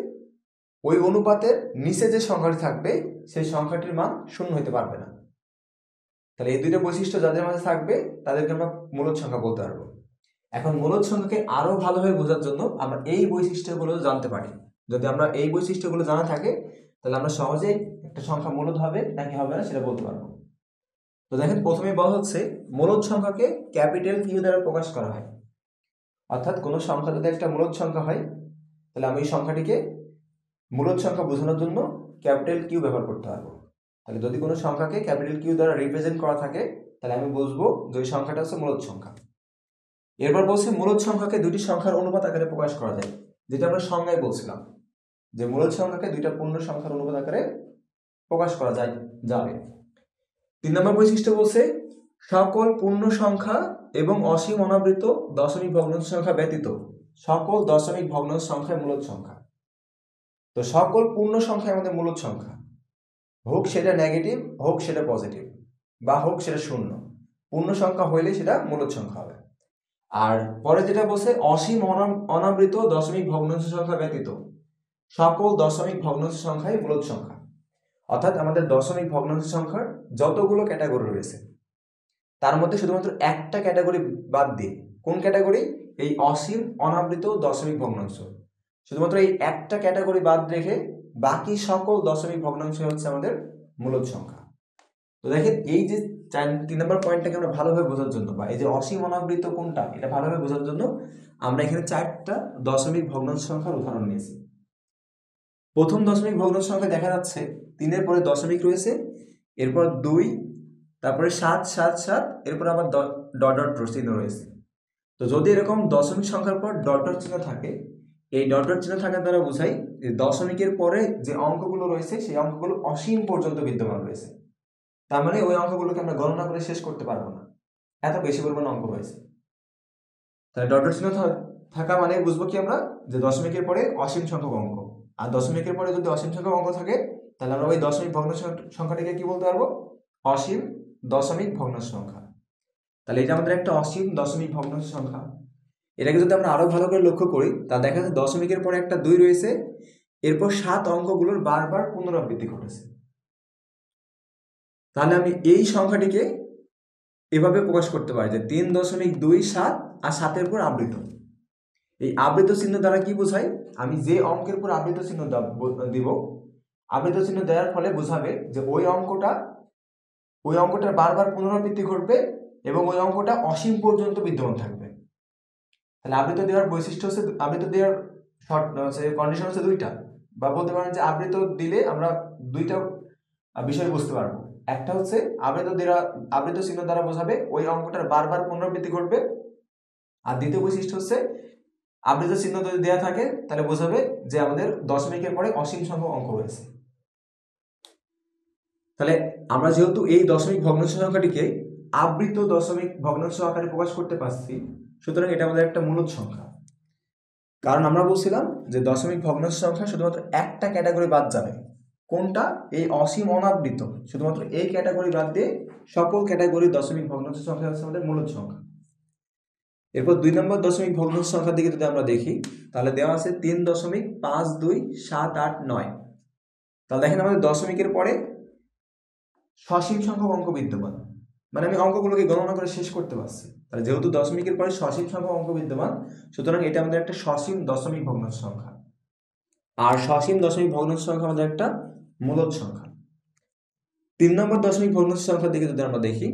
ওই অনুপাতের নিচে যে সংখ্যাটি থাকবে সেই সংখ্যাটির মান 0 হতে পারবে না। তাহলে এই দুইটা বৈশিষ্ট্য যাদের মাঝে থাকবে তাদেরকে আমরা মূলদ সংখ্যা বলতে পারবো। এখন মূলদ সংখ্যাকে আরো ভালোভাবে বোঝার জন্য আমরা এই বৈশিষ্ট্যগুলো জানতে পারি। যদি আমরা এই বৈশিষ্ট্যগুলো জানা থাকে তাহলে আমরা সহজেই একটা সংখ্যা মূলদ হবে নাকি হবে না সেটা বলতে পারবো। তো দেখেন প্রথমে বলা হচ্ছে মূলদ সংখ্যাকে ক্যাপিটাল কিউ দ্বারা প্রকাশ করা হয়। অর্থাৎ কোনো সংখ্যা যদি একটা মূলদ সংখ্যা হয় তাহলে আমি এই সংখ্যাটিকে মূলদ সংখ্যা বোঝানোর জন্য ক্যাপিটাল কিউ ব্যবহার করতে পারবো। তাহলে যদি কোনো সংখ্যাকে ক্যাপিটাল কিউ দ্বারা রিপ্রেজেন্ট করা থাকে তাহলে আমি বুঝবো যে ওই সংখ্যাটা হচ্ছে মূলদ সংখ্যা। এরপর বলছি মূলদ সংখ্যাকে দুটি সংখ্যার অনুপাত আকারে প্রকাশ করা যায়, যেটা আমরা সংজ্ঞায় বলছিলাম যে মূলদ সংখ্যাকে দুইটা পূর্ণ সংখ্যার অনুপাত আকারে প্রকাশ করা যাবে। 3 নম্বর বৈশিষ্ট্য বলছে সকল পূর্ণ সংখ্যা এবং অসীম অনাবৃত দশমিক ভগ্নাংশ সংখ্যা ব্যতীত সকল দশমিক ভগ্নাংশ সংখ্যা মূলদ সংখ্যা। তো সকল পূর্ণ সংখ্যা আমাদের মূলদ সংখ্যা, হোক সেটা নেগেটিভ, হোক সেটা পজিটিভ, বা হোক সেটা শূন্য, পূর্ণ সংখ্যা হইলে সেটা মূলদ সংখ্যা হবে। আর পরে যেটা বলছে অসীম অনাবৃত দশমিক ভগ্নাংশ সংখ্যা ব্যতীত সকল দশমিক ভগ্নাংশ সংখ্যাই মূলদ সংখ্যা। অর্থাৎ আমাদের দশমিক ভগ্নাংশ সংখ্যার যতগুলো ক্যাটাগরি রয়েছে তার মধ্যে শুধুমাত্র একটা ক্যাটাগরি বাদ দিয়ে, কোন ক্যাটাগরি? এই অসীম অনাবৃত দশমিক ভগ্নাংশ, শুধুমাত্র এই একটা ক্যাটাগরি বাদ রেখে বাকি সকল দশমিক ভগ্নাংশ হচ্ছে আমাদের মূলদ সংখ্যা। তো দেখেন এই যে 3 নম্বর পয়েন্টটাকে আমরা ভালোভাবে বোঝার জন্য, বা এই যে অসীম অনাবৃত কোনটা এটা ভালোভাবে বোঝার জন্য আমরা এখানে 4টা দশমিক ভগ্নাংশ সংখ্যার উদাহরণ নিয়েছি। প্রথম দশমিক ভগ্নাংশ সংখ্যা দেখা যাচ্ছে 3-এর পরে দশমিক রয়েছে, এরপর 2, তারপরে 7, 7, 7, এরপর আবার ডট ডট চিহ্ন রয়েছে। তো যদি এরকম দশমিক সংখ্যার পর ডট ডট চিহ্ন থাকে, এই ডট ডট চিহ্ন থাকার দ্বারা বোঝাই যে দশমিকের পরে যে অঙ্কগুলো রয়েছে সেই অঙ্কগুলো অসীম পর্যন্ত বিদ্যমান রয়েছে। তার মানে ওই অঙ্কগুলোকে আমরা গণনা করে শেষ করতে পারবো না, এত বেশি পরিমাণ অঙ্ক রয়েছে। তাহলে ডট ডট চিহ্ন থাকা মানে বুঝবো কি আমরা, যে দশমিকের পরে অসীম সংখ্যক অঙ্ক। আর দশমিকের পরে যদি অসীম সংখ্যক অঙ্ক থাকে তাহলে আমরা ওই দশমিক ভগ্নাংশ সংখ্যাটিকে কি বলতে পারবো? অসীম দশমিক ভগ্নাংশ সংখ্যা। তাহলে এটা আমাদের একটা অসীম দশমিক ভগ্নাংশ সংখ্যা। এটাকে যদি আমরা আরো ভালো করে লক্ষ্য করি তা দেখা যাচ্ছে দশমিকের পরে একটা 2 রয়েছে, এরপর 7 অঙ্কগুলোর বারবার পুনরাবৃত্তি ঘটেছে। তাহলে আমি এই সংখ্যাটিকে এভাবে প্রকাশ করতে পারি যে 3.27 আর 7-এর পর আবৃত। এই আবৃত চিহ্ন দ্বারা কি বোঝায়? আমি যে অঙ্কের পর আবৃত চিহ্ন দিব, আবৃত চিহ্ন দেওয়ার ফলে বোঝাবে যে ওই অঙ্কটার বারবার পুনরাবৃত্তি ঘটবে এবং ওই অঙ্কটা অসীম পর্যন্ত বিদ্যমান থাকবে। তাহলে আবৃত দেওয়ার বৈশিষ্ট্য হচ্ছে, আবৃত দেওয়ার কন্ডিশন হচ্ছে 2টা, বা বলতে পারেন যে আবৃত দিলে আমরা 2টা বিষয় বুঝতে পারবো। একটা হচ্ছে আবৃত চিহ্ন দ্বারা বোঝাবে ওই অঙ্কটার বারবার পুনরাবৃত্তি ঘটবে, আর দ্বিতীয় বৈশিষ্ট্য হচ্ছে আবৃত চিহ্ন যদি দেওয়া থাকে তাহলে বোঝাবে যে আমাদের দশমিকের পরে অসীম সংখ্যক অঙ্ক রয়েছে। তাহলে আমরা যেহেতু এই দশমিক ভগ্নাংশ সংখ্যাটিকে আবৃত দশমিক ভগ্নাংশ আকারে প্রকাশ করতে পারছি, সুতরাং এটা আমাদের একটা মূলদ সংখ্যা। কারণ আমরা বলছিলাম যে দশমিক ভগ্নাংশ সংখ্যা শুধুমাত্র একটা ক্যাটাগরি বাদ যাবে, কোনটা? এই অসীম অনাবৃত। শুধুমাত্র এই ক্যাটাগরি বাদ দিয়ে সকল ক্যাটাগরি দশমিক ভগ্নাংশ সংখ্যা হচ্ছে আমাদের মূলদ সংখ্যা। এরপর 2 নম্বর দশমিক ভগ্নাংশ সংখ্যার দিকে যদি আমরা দেখি তাহলে দেওয়া আছে 3.52789। তাহলে দেখেন আমাদের দশমিকের পরে সসীম সংখ্যক অঙ্ক বিদ্যমান, মানে আমি অঙ্কগুলোকে গণনা করে শেষ করতে পারছি। তাহলে যেহেতু দশমিকের পরে সসীম সংখ্যক অঙ্ক বিদ্যমান, সুতরাং এটা আমাদের একটা সসীম দশমিক ভগ্নাংশ সংখ্যা। আর সসীম দশমিক ভগ্নাংশ সংখ্যা আমাদের একটা মূলদ সংখ্যা। 3 নম্বর দশমিক ভগ্নাংশ সংখ্যার দিকে যদি আমরা দেখি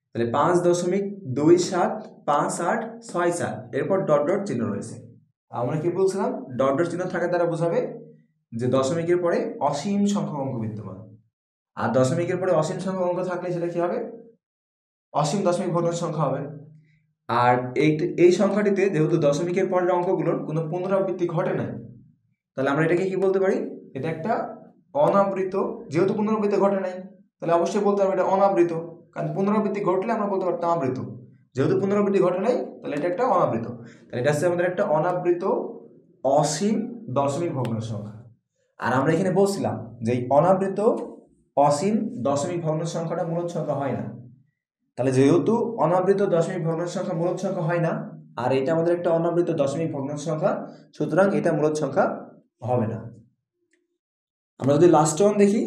তাহলে 5.275864, এরপর ডট ডট চিহ্ন রয়েছে। আমরা কি বলছিলাম? ডট ডট চিহ্ন থাকার দ্বারা বোঝাবে যে দশমিকের পরে অসীম সংখ্যক অঙ্ক বিদ্যমান। আর দশমিকের পরে অসীম সংখ্যক অঙ্ক থাকলে সেটা কি হবে? অসীম দশমিক ভগ্নাংশ সংখ্যা হবে। আর এই সংখ্যাটিতে যেহেতু দশমিকের পরের অঙ্কগুলোর কোনো পুনরাবৃত্তি ঘটে না, তাহলে আমরা এটাকে কি বলতে পারি? এটা একটা অনাবৃত। যেহেতু পুনরাবৃত্তি ঘটে নাই তাহলে অবশ্যই বলতে হবে এটা অনাবৃত, কারণ পুনরাবৃত্তি ঘটলে আমরা বলতে পারতাম আবৃত। যেহেতু পুনরাবৃত্তি ঘটে নাই তাহলে এটা একটা অনাবৃত। তাহলে এটা হচ্ছে আমাদের একটা অনাবৃত অসীম দশমিক ভগ্নাংশ সংখ্যা। আর আমরা এখানে বলছিলাম যে এই অনাবৃত অসীম দশমিক ভগ্নাংশ সংখ্যাটা মূলদ সংখ্যা হয় না। তাহলে যেহেতু অনাবৃত দশমিক ভগ্নাংশ সংখ্যা মূলদ সংখ্যা হয় না, আর এটা আমাদের একটা অনাবৃত দশমিক ভগ্নাংশ সংখ্যা, সুতরাং এটা মূলদ সংখ্যা হবে না। আমরা যদি লাস্ট ওয়ান দেখি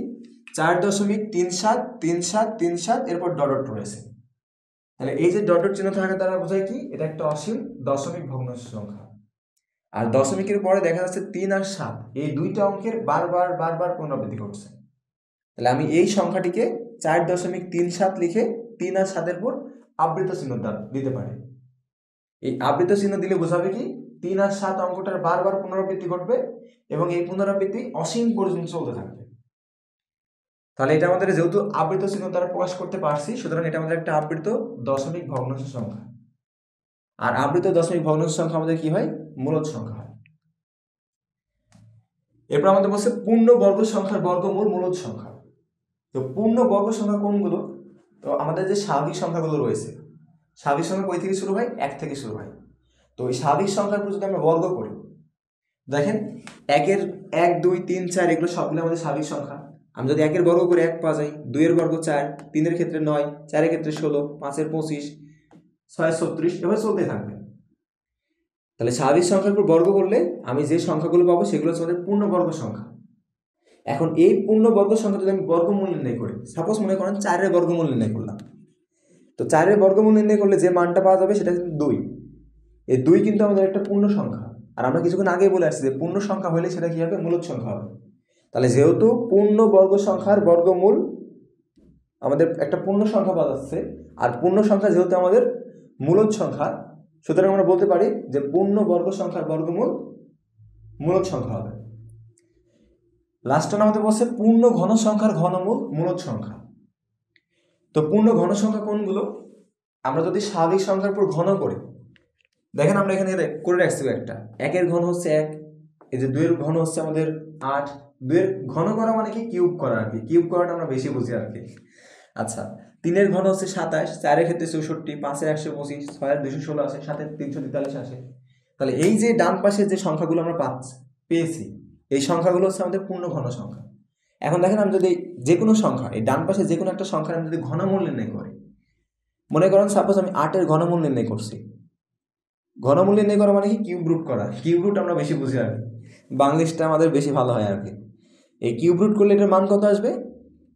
4.373737, এরপর ডট ডট রয়েছে। তাহলে এই যে ডট ডট চিহ্ন থাকার দ্বারা বোঝায় কি? এটা একটা অসীম দশমিক ভগ্নাংশ সংখ্যা। আর দশমিকের পরে দেখা যাচ্ছে 3 আর 7, এই দুইটা অঙ্কের বারবার বারবার পুনরাবৃত্তি ঘটছে। তাহলে আমি এই সংখ্যাটিকে 4.37 লিখে 3 আর 7-এর পর আবৃত চিহ্ন দিতে পারি। এই আবৃত চিহ্ন দিলে বোঝাবে কি 3 আর 7 অঙ্কটার বারবার পুনরাবৃত্তি ঘটবে এবং এই পুনরাবৃত্তি অসীম পর্যন্ত চলতে থাকবে। তাহলে এটা আমাদের যেহেতু আবৃত চিহ্ন দ্বারা প্রকাশ করতে পারছি, সুতরাং এটা আমাদের একটা আবৃত দশমিক ভগ্নাংশ সংখ্যা। আর আবৃত দশমিক ভগ্নাংশ সংখ্যা আমাদের কি হয়? মূলদ সংখ্যা হয়। এরপর আমাদের বলছে পূর্ণ বর্গ সংখ্যার বর্গমূল মূলদ সংখ্যা। তো পূর্ণ বর্গ সংখ্যা কোনগুলো? তো আমাদের যে স্বাভাবিক সংখ্যাগুলো রয়েছে, স্বাভাবিক সংখ্যা কই থেকে শুরু হয়? 1 থেকে শুরু হয়। তো এই স্বাভাবিক সংখ্যার উপর যদি আমরা বর্গ করি, দেখেন 1, 2, 3, 4 এগুলো সবগুলো আমাদের স্বাভাবিক সংখ্যা। আমি যদি 1 বর্গ করে 1 পাওয়া যায়, 2 বর্গ 4, 3 ক্ষেত্রে 9, 4 ক্ষেত্রে 16, 5 25, 6 36, এভাবে চলতে থাকবে। তাহলে স্বাভাবিক সংখ্যার উপর বর্গ করলে আমি যে সংখ্যাগুলো পাবো সেগুলো হচ্ছে আমাদের পূর্ণবর্গ সংখ্যা। এখন এই পূর্ণবর্গ সংখ্যা যদি আমি বর্গমূল নির্ণয় করি, সাপোজ মনে করেন 4 বর্গমূল নির্ণয় করলাম, তো 4 বর্গমূল নির্ণয় করলে যে মানটা পাওয়া যাবে সেটা কিন্তু 2। এই 2 কিন্তু আমাদের একটা পূর্ণ সংখ্যা। আর আমরা কিছুক্ষণ আগেই বলে আসছি যে পূর্ণ সংখ্যা হলে সেটা কি হবে? মূলদ সংখ্যা হবে। তাহলে যেহেতু পূর্ণ বর্গ সংখ্যার বর্গমূল আমাদের একটা পূর্ণ সংখ্যা পাওয়া যাচ্ছে, আর পূর্ণ সংখ্যা যেহেতু আমাদের মূলদ সংখ্যা, সুতরাং আমরা বলতে পারি যে পূর্ণ বর্গ সংখ্যার বর্গমূল মূলদ সংখ্যা হবে। লাস্ট আমাদের বলছে পূর্ণ ঘন সংখ্যার ঘনমূল মূলদ সংখ্যা। তো পূর্ণ ঘন সংখ্যা কোনগুলো? আমরা যদি স্বাভাবিক সংখ্যার উপর ঘন করি, দেখেন আমরা এখানে করে রাখছি একটা 1 ঘন হচ্ছে 1, এই যে 2 ঘন হচ্ছে আমাদের 8। 2 ঘন করা মানে কি? কিউব করা আর কি। কিউব করাটা আমরা বেশি বুঝি আর কি। আচ্ছা, 3 ঘন হচ্ছে 27, 4 ক্ষেত্রে 64, 5 125, 6 216 আসে, 7 343 আসে। তাহলে এই যে ডান পাশে যে সংখ্যাগুলো আমরা পেয়েছি, এই সংখ্যাগুলো হচ্ছে আমাদের পূর্ণ ঘন সংখ্যা। এখন দেখেন আমি যদি যে কোনো সংখ্যা, এই ডান পাশে যে কোনো একটা সংখ্যার আমি যদি ঘনমূল নির্ণয় করি, মনে করেন সাপোজ আমি 8 ঘনমূল নির্ণয় করছি। ঘনমূল নির্ণয় করা মানে কি? কিউব রুট করা। কিউব রুট আমরা বেশি বুঝি আর কি, বাংলাদেশটা আমাদের বেশি ভালো হয় আর কি। এই কিউব রুট করলে এটার মান কত আসবে?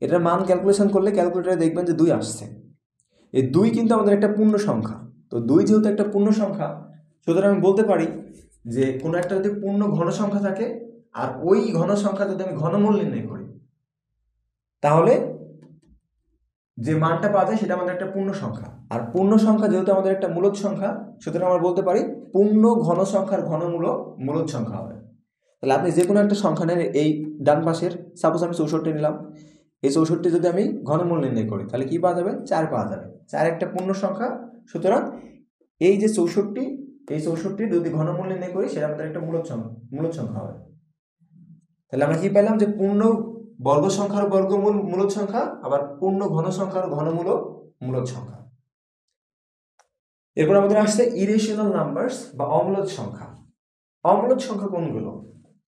এটার মান ক্যালকুলেশন করলে ক্যালকুলেটারে দেখবেন যে 2 আসছে। এই 2 কিন্তু আমাদের একটা পূর্ণ সংখ্যা। তো 2 যেহেতু একটা পূর্ণ সংখ্যা, সুতরাং আমি বলতে পারি যে কোনো একটা যদি পূর্ণ ঘন সংখ্যা থাকে আর ওই ঘন সংখ্যা যদি আমি ঘনমূল নির্ণয় করি, তাহলে যে মানটা পাওয়া যায় সেটা আমাদের একটা পূর্ণ সংখ্যা। আর পূর্ণ সংখ্যা যেহেতু আমাদের একটা মূলদ সংখ্যা, সুতরাং আমরা বলতে পারি পূর্ণ ঘন সংখ্যার ঘনমূল মূলদ সংখ্যা হবে। তাহলে আপনি যে কোনো একটা সংখ্যা নেন, এই ডান পাশের সাপোজ আমি 64 নিলাম, এই 64 যদি আমি ঘনমূল নির্ণয় করি তাহলে কি পাওয়া যাবে? 4 পাওয়া যাবে। 4 একটা পূর্ণ সংখ্যা, সুতরাং এই যে 64, এই 64 যদি ঘনমূল নির্ণয় করি সেটা আমাদের একটা মূলদ সংখ্যা হবে। তাহলে আমরা কি পেলাম? যে পূর্ণ বর্গ সংখ্যার বর্গমূল মূলদ সংখ্যা, আবার পূর্ণ ঘন সংখ্যার ঘনমূল মূলদ সংখ্যা। এরপর আমাদের আসছে ইরেশনাল নাম্বারস বা অমূলদ সংখ্যা। অমূলদ সংখ্যা কোনগুলো?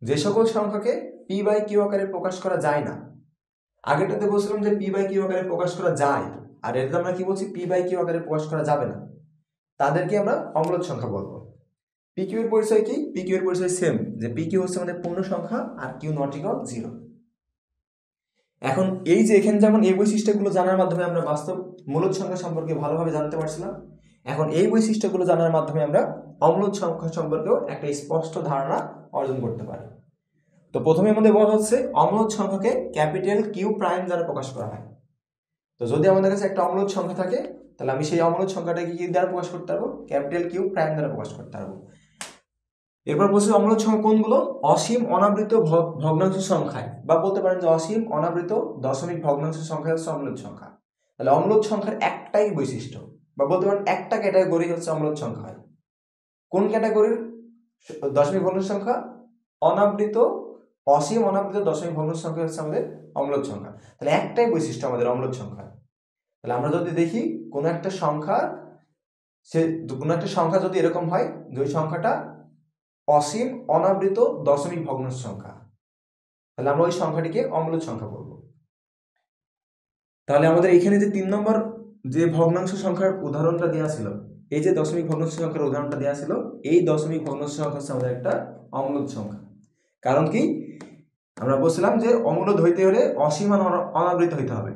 যে সকল সংখ্যাকে পি বাই কিউ আকারে প্রকাশ করা যায় না। আগেরটাতে বলছিলাম যে পি বাই কিউ আকারে প্রকাশ করা যায়, আর এটাতে আমরা কি বলছি? পি বাই কিউ আকারে প্রকাশ করা যাবে না। তাদেরকে আমরা অমূলদ সংখ্যা বলবো। পি কিউ এর পরিচয় কি? পি কিউ এর পরিচয় সেম, যে পি কিউ হচ্ছে আমাদের পূর্ণ সংখ্যা আর কিউ নট ইকুয়াল 0। এখন এই যে এখানে যেমন এই বৈশিষ্ট্যগুলো জানার মাধ্যমে আমরা বাস্তব মূলদ সংখ্যা সম্পর্কে ভালোভাবে জানতে পারছিলাম, এখন এই বৈশিষ্ট্যগুলো জানার মাধ্যমে আমরা অমূলদ সংখ্যা সম্পর্কেও একটা স্পষ্ট ধারণা অর্জন করতে পারি। তো প্রথমে আমাদের বলা হচ্ছে অমূলদ সংখ্যাকে ক্যাপিটাল কিউ প্রাইম দ্বারা প্রকাশ করা হয়। তো যদি আমাদের কাছে একটা অমূলদ সংখ্যা থাকে, তাহলে আমি সেই অমূলদ সংখ্যাটাকে কি দ্বারা প্রকাশ করতে পারবো? ক্যাপিটাল কিউ প্রাইম দ্বারা প্রকাশ করতে পারবো। এরপর বলছি অমূলদ সংখ্যা কোনগুলো? অসীম অনাবৃত ভগ্নাংশ সংখ্যায়, বা বলতে পারেন যে অসীম অনাবৃত দশমিক ভগ্নাংশ সংখ্যা হচ্ছে অমূলদ সংখ্যা। তাহলে অমূলদ সংখ্যার একটাই বৈশিষ্ট্য, বা বলতে পারেন একটা ক্যাটাগরি হচ্ছে অমূলদ সংখ্যা হয়। কোন ক্যাটাগরির দশমিক ভগ্নাংশ সংখ্যা? অনাবৃত, অসীম অনাবৃত দশমিক ভগ্নাংশ সংখ্যা হচ্ছে আমাদের অমূলদ সংখ্যা। তাহলে একটাই বৈশিষ্ট্য আমাদের অমূলদ সংখ্যা। তাহলে আমরা যদি দেখি কোনো একটা সংখ্যা যদি এরকম হয় যে ওই সংখ্যাটা অসীম অনাবৃত দশমিক ভগ্নাংশ সংখ্যা, তাহলে আমরা ওই সংখ্যাটিকে অমূলদ সংখ্যা বলবো। তাহলে আমাদের এখানে যে 3 নম্বর যে ভগ্নাংশ সংখ্যার উদাহরণটা দেওয়া ছিল, এই যে দশমিক ভগ্নাংশ সংখ্যার উদাহরণটা দেওয়া ছিল, এই দশমিক ভগ্নাংশ সংখ্যা হচ্ছে আমাদের একটা অমূলদ সংখ্যা। কারণ কি? আমরা বলছিলাম যে অমূলদ হইতে হলে অসীম অনাবৃত হইতে হবে।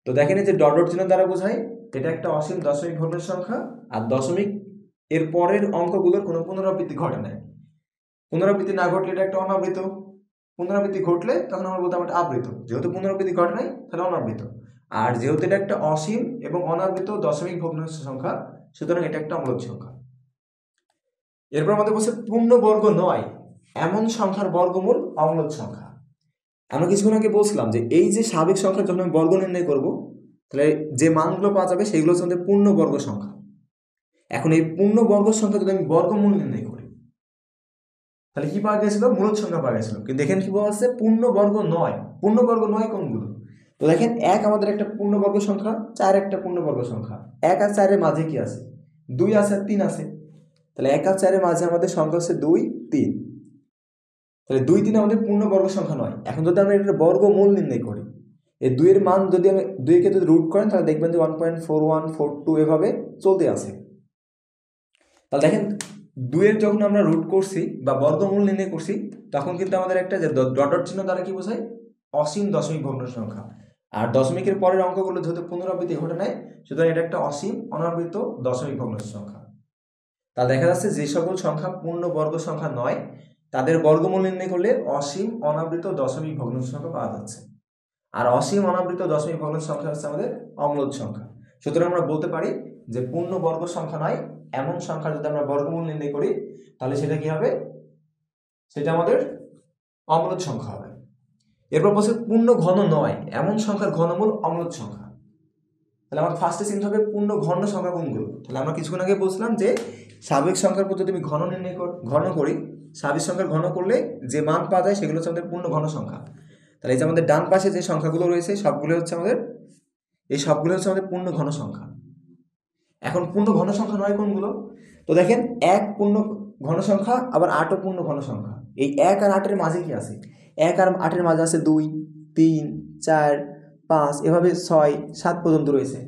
তো দেখেন এই যে ডট ডট চিহ্ন দ্বারা বোঝায় এটা একটা অসীম দশমিক ভগ্নাংশ সংখ্যা, আর দশমিক এর পরের অঙ্কগুলোর কোনো পুনরাবৃত্তি ঘটে নাই। পুনরাবৃত্তি না ঘটলে এটা একটা অনাবৃত, পুনরাবৃত্তি ঘটলে তখন আমরা বলতাম এটা আবৃত। যেহেতু পুনরাবৃত্তি ঘটে নাই তাহলে অনাবৃত, আর যেহেতু এটা একটা অসীম এবং অনাবৃত দশমিক ভগ্নাংশ সংখ্যা, সুতরাং এটা একটা অম্লজ সংখ্যা। এরপর আমাদের বলছে পূর্ণবর্গ নয় এমন সংখ্যার বর্গমূল অম্লজ সংখ্যা। আমরা কিছুক্ষণ আগে বলছিলাম যে এই যে স্বাভাবিক সংখ্যা যখন আমি বর্গ নির্ণয় করব, তাহলে যে মানগুলো পাওয়া যাবে সেগুলো হচ্ছে আমাদের পূর্ণবর্গ সংখ্যা। এখন এই পূর্ণবর্গ সংখ্যা যদি আমি বর্গমূল নির্ণয় করি, তাহলে কি পাওয়া গেছিল? মূলদ সংখ্যা পাওয়া গেছিল। কিন্তু দেখেন কি বলা আছে? পূর্ণবর্গ নয়। পূর্ণবর্গ নয় কোনগুলো? তো দেখেন 1 আমাদের একটা পূর্ণবর্গ সংখ্যা, 4 একটা পূর্ণবর্গ সংখ্যা। 1 আর 4 এর মাঝে কি আছে? 2 আছে আর 3 আছে। তাহলে 1 আর 4 এর মাঝে আমাদের সংখ্যা হচ্ছে 2, 3। তাহলে 2, 3 আমাদের পূর্ণবর্গ সংখ্যা নয়। এখন যদি আমরা এটা বর্গমূল নির্ণয় করি, এই 2 এর মান যদি আমি 2 কে যদি রুট করেন তাহলে দেখবেন যে 1.4142 এভাবে চলতে আছে। তাহলে দেখেন 2 এর যখন আমরা রুট করছি বা বর্গমূল নির্ণয় করছি, তখন কিন্তু আমাদের একটা যে ডট চিহ্ন দ্বারা কি বোঝায়? অসীম দশমিক ভগ্নাংশ সংখ্যা। আর দশমিকের পরের অঙ্কগুলো যেহেতু পুনরাবৃত্তি ঘটে নাই, সুতরাং এটা একটা অসীম অনাবৃত দশমিক ভগ্নাংশ সংখ্যা। তা দেখা যাচ্ছে যে সকল সংখ্যা পূর্ণ বর্গ সংখ্যা নয়, তাদের বর্গমূল নির্ণয় করলে অসীম অনাবৃত দশমিক ভগ্নাংশ সংখ্যা পাওয়া যাচ্ছে। আর অসীম অনাবৃত দশমিক ভগ্নাংশ সংখ্যা হচ্ছে আমাদের অম্লজ সংখ্যা। সুতরাং আমরা বলতে পারি যে পূর্ণ বর্গ সংখ্যা নয় এমন সংখ্যা যদি আমরা বর্গমূল নির্ণয় করি, তাহলে সেটা কি হবে? সেটা আমাদের অম্লজ সংখ্যা হবে। এরপর বলছে পূর্ণ ঘন নয় এমন সংখ্যার ঘনমূল অম্লজ সংখ্যা। তাহলে আমার ফার্স্টে চিন্তা হবে পূর্ণ ঘন সংখ্যা কোনগুলো? তাহলে আমরা কিছুক্ষণ আগে বলছিলাম যে স্বাভাবিক সংখ্যার পর যদি আমি ঘন নির্ণয় ঘন করি, স্বাভাবিক সংখ্যার ঘন করলে যে মান পাওয়া যায় সেগুলো হচ্ছে আমাদের পূর্ণ ঘন সংখ্যা। তাহলে এই যে আমাদের ডান পাশে যে সংখ্যাগুলো রয়েছে সবগুলো হচ্ছে আমাদের পূর্ণ ঘন সংখ্যা। এখন পূর্ণ ঘন সংখ্যা নয় কোনগুলো? তো দেখেন 1 পূর্ণ ঘন সংখ্যা, আবার 8ও পূর্ণ ঘন সংখ্যা। এই 1 আর 8 এর মাঝে কি আছে? 1 আর 8 এর মাঝে আছে 2, 3, 4, 5 এভাবে 6, 7 পর্যন্ত রয়েছে।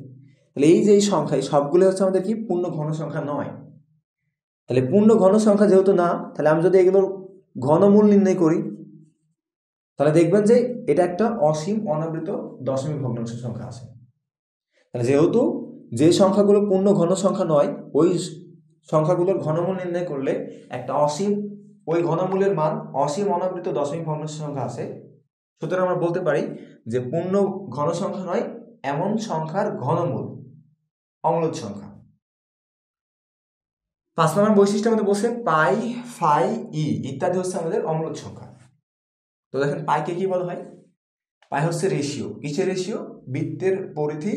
তাহলে এই যে এই সংখ্যা এই সবগুলো হচ্ছে আমাদের কি পূর্ণ ঘন সংখ্যা নয়। তাহলে পূর্ণ ঘন সংখ্যা যেহেতু না, তাহলে আমি যদি এগুলোর ঘনমূল নির্ণয় করি, তাহলে দেখবেন যে এটা একটা অসীম অনাবৃত দশমিক ভগ্নাংশ সংখ্যা আছে। তাহলে যেহেতু যে সংখ্যাগুলো পূর্ণ ঘন সংখ্যা নয়, ওই সংখ্যাগুলোর ঘনমূল নির্ণয় করলে একটা অসীম, ওই ঘনমূলের মান অসীম অনাবৃত দশমিক ভগ্নাংশ সংখ্যা আছে। সুতরাং আমরা বলতে পারি যে পূর্ণ ঘন সংখ্যা নয় এমন সংখ্যার ঘনমূল অম্লজ সংখ্যা। 5 নম্বর বৈশিষ্ট্য আমাদের বলছে পাই, ফাই, ই ইত্যাদি হচ্ছে আমাদের অম্লজ সংখ্যা। তো দেখেন পাইকে কি বলা হয়? পাই হচ্ছে রেশিও। কিসের রেশিও? বৃত্তের পরিধি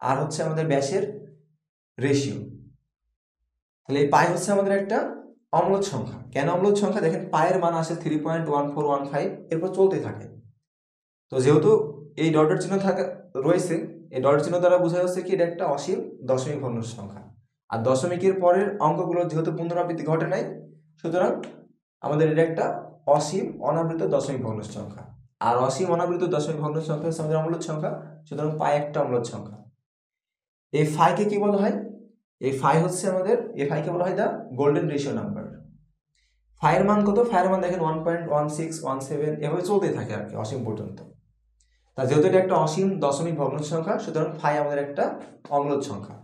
আর হচ্ছে আমাদের ব্যাসের রেশিও। তাহলে এই পাই হচ্ছে আমাদের একটা অম্লজ সংখ্যা। কেন অম্লজ সংখ্যা? দেখেন পায়ের মান আসে 3.1415, এরপর চলতে থাকে। তো যেহেতু এই ডটের চিহ্ন রয়েছে, এই ডটের চিহ্ন দ্বারা বোঝা যাচ্ছে কি এটা একটা অসীম দশমিক ভগ্নাংশ সংখ্যা। আর দশমিকের পরের অঙ্কগুলো যেহেতু পুনরাবৃত্তি ঘটে নাই, সুতরাং আমাদের এটা একটা অসীম অনাবৃত দশমিক ভগ্নাংশ সংখ্যা। আর অসীম অনাবৃত দশমিক ভগ্নাংশ সংখ্যা হচ্ছে আমাদের অম্লজ সংখ্যা, সুতরাং পাই একটা অম্লজ সংখ্যা। এই ফাইকে কি বলা হয়? এই ফাই হচ্ছে আমাদের, এই ফাইকে বলা হয় দ্য গোল্ডেন রেশিও নাম্বার। ফাইয়ের মান কত? ফাইয়ের মান দেখেন 1.1617 এভাবে চলতে থাকে আর কি অসীম পর্যন্ত। তা যেহেতু এটা একটা অসীম দশমিক ভগ্নাংশ সংখ্যা, সুতরাং ফাই আমাদের একটা অম্লজ সংখ্যা।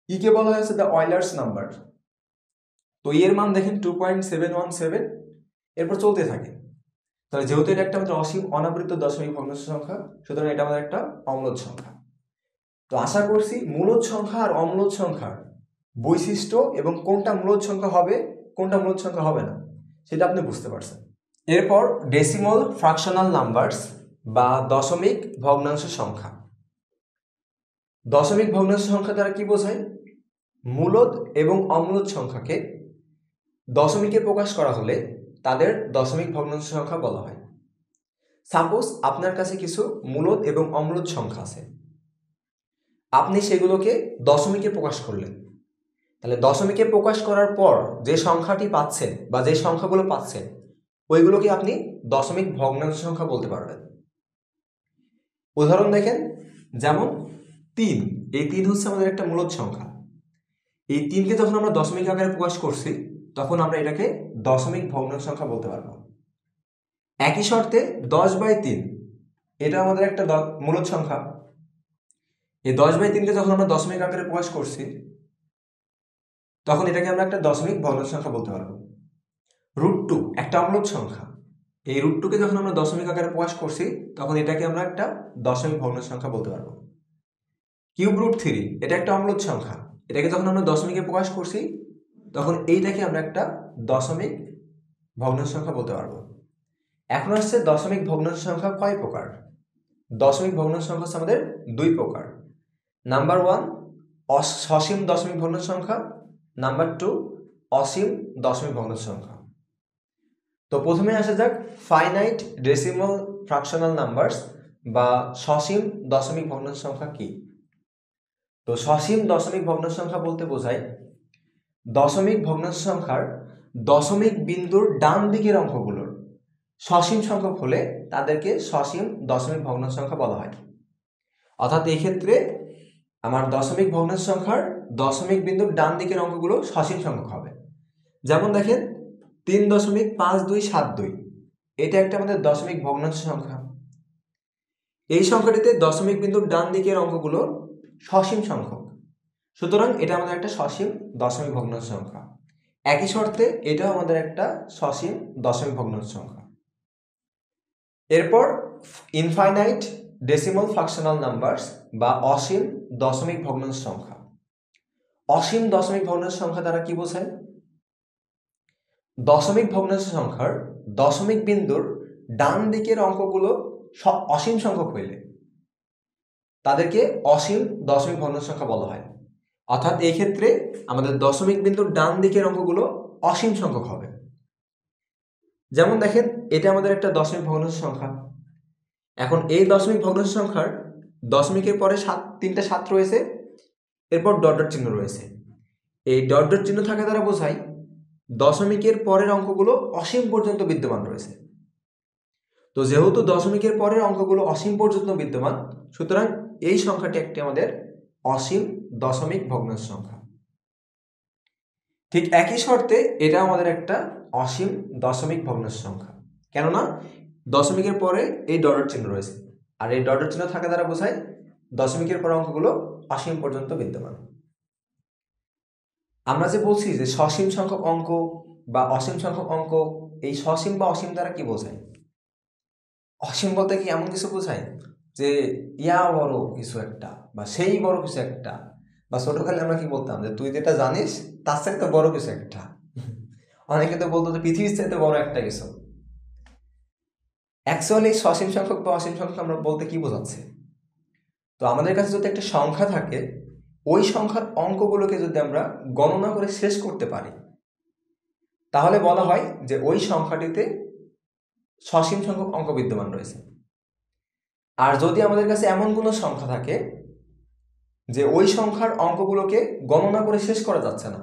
কে বলা হয়েছে দ্য অয়লার্স নাম্বার। তো এর মান দেখেন 2.717, এরপর চলতে থাকে। তাহলে যেহেতু এটা একটা আমাদের অসীম অনাবৃত দশমিক ভগ্নাংশ সংখ্যা, সুতরাং এটা আমাদের একটা অম্লজ সংখ্যা। তো আশা করছি মূলদ সংখ্যা আর অম্লজ সংখ্যার বৈশিষ্ট্য এবং কোনটা মূলদ সংখ্যা হবে কোনটা মূলদ সংখ্যা হবে না সেটা আপনি বুঝতে পারছেন। এরপর ডেসিমাল ফ্র্যাকশনাল নাম্বারস বা দশমিক ভগ্নাংশ সংখ্যা। দশমিক ভগ্নাংশ সংখ্যা দ্বারা কি বোঝায়? মূলদ এবং অম্লদ সংখ্যাকে দশমিকে প্রকাশ করা হলে তাদের দশমিক ভগ্নাংশ সংখ্যা বলা হয়। সাপোজ আপনার কাছে কিছু মূলদ এবং অম্লদ সংখ্যা আছে, আপনি সেগুলোকে দশমিকে প্রকাশ করলেন। তাহলে দশমিকে প্রকাশ করার পর যে সংখ্যাটি পাচ্ছেন বা যে সংখ্যাগুলো পাচ্ছেন, ওইগুলোকে আপনি দশমিক ভগ্নাংশ সংখ্যা বলতে পারবেন। উদাহরণ দেখেন, যেমন 3, এই 3 হচ্ছে আমাদের একটা মূলদ সংখ্যা। এই 3কে যখন আমরা দশমিক আকারে প্রকাশ করছি, তখন আমরা এটাকে দশমিক ভগ্নাংশ সংখ্যা বলতে পারবো। একই শর্তে 10/3, এটা আমাদের একটা মূলদ সংখ্যা। এই 10/3কে যখন আমরা দশমিক আকারে প্রকাশ করছি, তখন এটাকে আমরা একটা দশমিক ভগ্নাংশ সংখ্যা বলতে পারবো। √2 একটা অম্লজ সংখ্যা। এই √2কে যখন আমরা দশমিক আকারে প্রকাশ করছি তখন এটাকে আমরা একটা দশমিক ভগ্নাংশ সংখ্যা বলতে পারবো। √3 এটা একটা অম্লজ সংখ্যা, এটাকে যখন আমরা দশমিকে প্রকাশ করছি তখন এইটাকে আমরা একটা দশমিক ভগ্নাংশ সংখ্যা বলতে পারবো। এখন আসছে দশমিক ভগ্নাংশ সংখ্যা কয় প্রকার? দশমিক ভগ্নাংশ সংখ্যা হচ্ছে আমাদের 2 প্রকার। নাম্বার 1 সসীম দশমিক ভগ্নাংশ সংখ্যা, নাম্বার 2 অসীম দশমিক ভগ্নাংশ সংখ্যা। তো প্রথমে আসা যাক ফাইনাইট ডেসিমাল ফ্র্যাকশনাল নাম্বারস বা সসীম দশমিক ভগ্নাংশ সংখ্যা কি। তো সসীম দশমিক ভগ্নাংশ সংখ্যা বলতে বোঝায় দশমিক ভগ্নাংশ সংখ্যার দশমিক বিন্দুর ডান দিকের অঙ্কগুলোর সসীম সংখ্যক হলে তাদেরকে সসীম দশমিক ভগ্নাংশ সংখ্যা বলা হয়। অর্থাৎ এই ক্ষেত্রে আমার দশমিক ভগ্নাংশ সংখ্যার দশমিক বিন্দুর ডান দিকের অঙ্কগুলো সসীম সংখ্যক হবে। যেমন দেখেন 3.5272 এটা একটা আমাদের দশমিক ভগ্নাংশ সংখ্যা। এই সংখ্যাটিতে দশমিক বিন্দুর ডান দিকের অঙ্কগুলো সসীম সংখ্যক, সুতরাং এটা আমাদের একটা সসীম দশমিক ভগ্নাংশ সংখ্যা। একই শর্তে এটাও আমাদের একটা সসীম দশমিক ভগ্নাংশ সংখ্যা। এরপর ইনফাইনাইট ডেসিমাল ফ্র্যাকশনাল নাম্বারস বা অসীম দশমিক ভগ্নাংশ সংখ্যা। অসীম দশমিক ভগ্নাংশ সংখ্যা দ্বারা কি বোঝায়? দশমিক ভগ্নাংশ সংখ্যার দশমিক বিন্দুর ডান দিকের অঙ্কগুলো অসীম সংখ্যক হইলে তাদেরকে অসীম দশমিক ভগ্নাংশ সংখ্যা বলা হয়। অর্থাৎ এই ক্ষেত্রে আমাদের দশমিক বিন্দুর ডান দিকের অঙ্কগুলো অসীম সংখ্যক হবে। যেমন দেখেন এটা আমাদের একটা দশমিক ভগ্নাংশ সংখ্যা। এখন এই দশমিক ভগ্নাংশ সংখ্যার দশমিকের পরে 3টা 7 রয়েছে, এরপর ডট ডট চিহ্ন রয়েছে। এই ডট ডট চিহ্ন থাকা দ্বারা বোঝায় দশমিকের পরের অঙ্কগুলো অসীম পর্যন্ত বিদ্যমান রয়েছে। তো যেহেতু দশমিকের পরের অঙ্কগুলো অসীম পর্যন্ত বিদ্যমান, সুতরাং এই সংখ্যাটি একটি আমাদের অসীম দশমিক ভগ্নাংশ সংখ্যা। ঠিক একই শর্তে এটা আমাদের একটা অসীম দশমিক ভগ্নাংশ সংখ্যা, কেননা দশমিকের পরে এই ডট ডট চিহ্ন রয়েছে, আর এই ডট ডট চিহ্ন থাকা দ্বারা বোঝায় দশমিকের পরে অঙ্কগুলো অসীম পর্যন্ত বিদ্যমান। আমরা যে বলছি যে সসীম সংখ্যক অঙ্ক বা অসীম সংখ্যক অঙ্ক, এই সসীম বা অসীম দ্বারা কি বোঝায়? অসীম বলতে কি এমন কিছু বোঝায় যে ইয়া বড় কিছু একটা বা সেই বড় কিছু একটা, বা ছোটকালে আমরা কি বলতাম যে তুই যেটা জানিস তার চাইতে বড় কিছু একটা। অনেকে তো বলতো যে পৃথিবীর চাইতে বড় একটা কিছু। অ্যাকচুয়ালি সসীম সংখ্যক বা অসীম সংখ্যক আমরা বলতে কি বোঝাচ্ছে? তো আমাদের কাছে যদি একটা সংখ্যা থাকে, ওই সংখ্যার অঙ্কগুলোকে যদি আমরা গণনা করে শেষ করতে পারি তাহলে বলা হয় যে ওই সংখ্যাটিতে সসীম সংখ্যক অঙ্ক বিদ্যমান রয়েছে। আর যদি আমাদের কাছে এমন কোনো সংখ্যা থাকে যে ওই সংখ্যার অঙ্কগুলোকে গণনা করে শেষ করা যাচ্ছে না,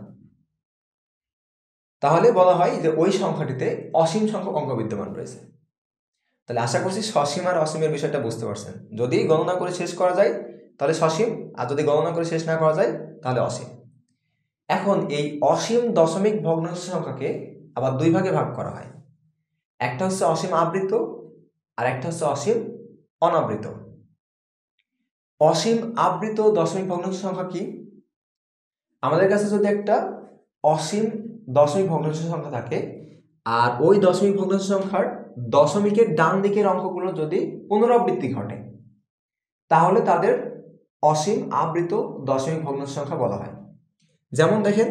তাহলে বলা হয় যে ওই সংখ্যাটিতে অসীম সংখ্যক অঙ্ক বিদ্যমান রয়েছে। তাহলে আশা করছি সসীম আর অসীমের বিষয়টা বুঝতে পারছেন। যদি গণনা করে শেষ করা যায় তাহলে সসীম, আর যদি গণনা করে শেষ না করা যায় তাহলে অসীম। এখন এই অসীম দশমিক ভগ্নাংশ সংখ্যাকে আবার 2 ভাগে ভাগ করা হয়। একটা হচ্ছে অসীম আবৃত আর একটা হচ্ছে অসীম অনাবৃত। অসীম আবৃত দশমিক ভগ্নাংশ সংখ্যা কি? আমাদের কাছে যদি একটা অসীম দশমিক ভগ্নাংশ সংখ্যা থাকে আর ওই দশমিক ভগ্নাংশ সংখ্যার দশমিকের ডান দিকের অঙ্কগুলো যদি পুনরাবৃত্তি ঘটে তাহলে তাদের অসীম আবৃত দশমিক ভগ্নাংশ সংখ্যা বলা হয়। যেমন দেখেন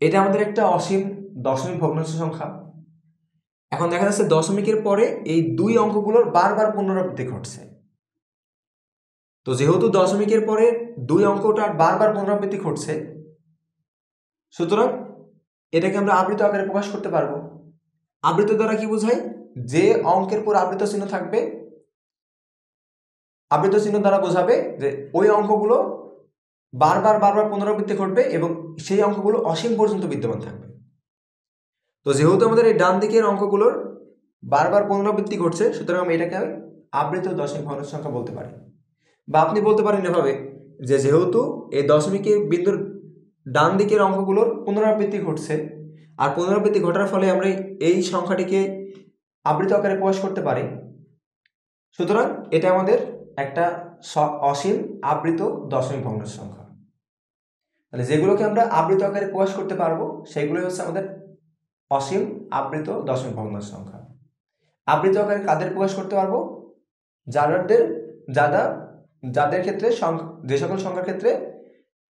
এটা আমাদের একটা অসীম দশমিক ভগ্নাংশ সংখ্যা। এখন দেখা যাচ্ছে দশমিকের পরে এই 2 অঙ্কগুলোর বারবার পুনরাবৃত্তি ঘটছে। তো যেহেতু দশমিকের পরে 2 অঙ্কটা বারবার পুনরাবৃত্তি ঘটছে, সুতরাং এটাকে আমরা আবৃত আকারে প্রকাশ করতে পারবো। আবৃত দ্বারা কি বোঝায়? যে অঙ্কের পর আবৃত চিহ্ন থাকবে, আবৃত চিহ্ন দ্বারা বোঝাবে যে ওই অঙ্কগুলো বারবার বারবার পুনরাবৃত্তি ঘটবে এবং সেই অঙ্কগুলো অসীম পর্যন্ত বিদ্যমান থাকবে। তো যেহেতু আমাদের এই ডান দিকের অঙ্কগুলোর বারবার পুনরাবৃত্তি ঘটছে, সুতরাং আমি এটাকে আবৃত দশমিক ভগ্নাংশ সংখ্যা বলতে পারি। বা আপনি বলতে পারেন এভাবে যে যেহেতু এই দশমিকের বিন্দুর ডান দিকের অঙ্কগুলোর পুনরাবৃত্তি ঘটছে আর পুনরাবৃত্তি ঘটার ফলে আমরা এই সংখ্যাটিকে আবৃত আকারে প্রকাশ করতে পারি, সুতরাং এটা আমাদের একটা অসীম আবৃত দশমিক ভগ্নাংশ সংখ্যা। তাহলে যেগুলোকে আমরা আবৃত আকারে প্রকাশ করতে পারবো সেগুলোই হচ্ছে আমাদের অসীম আবৃত দশমিক ভগ্নাংশ সংখ্যা। আবৃত আকারে কাদের প্রকাশ করতে পারবো? যাদের ক্ষেত্রে যে সকল সংখ্যার ক্ষেত্রে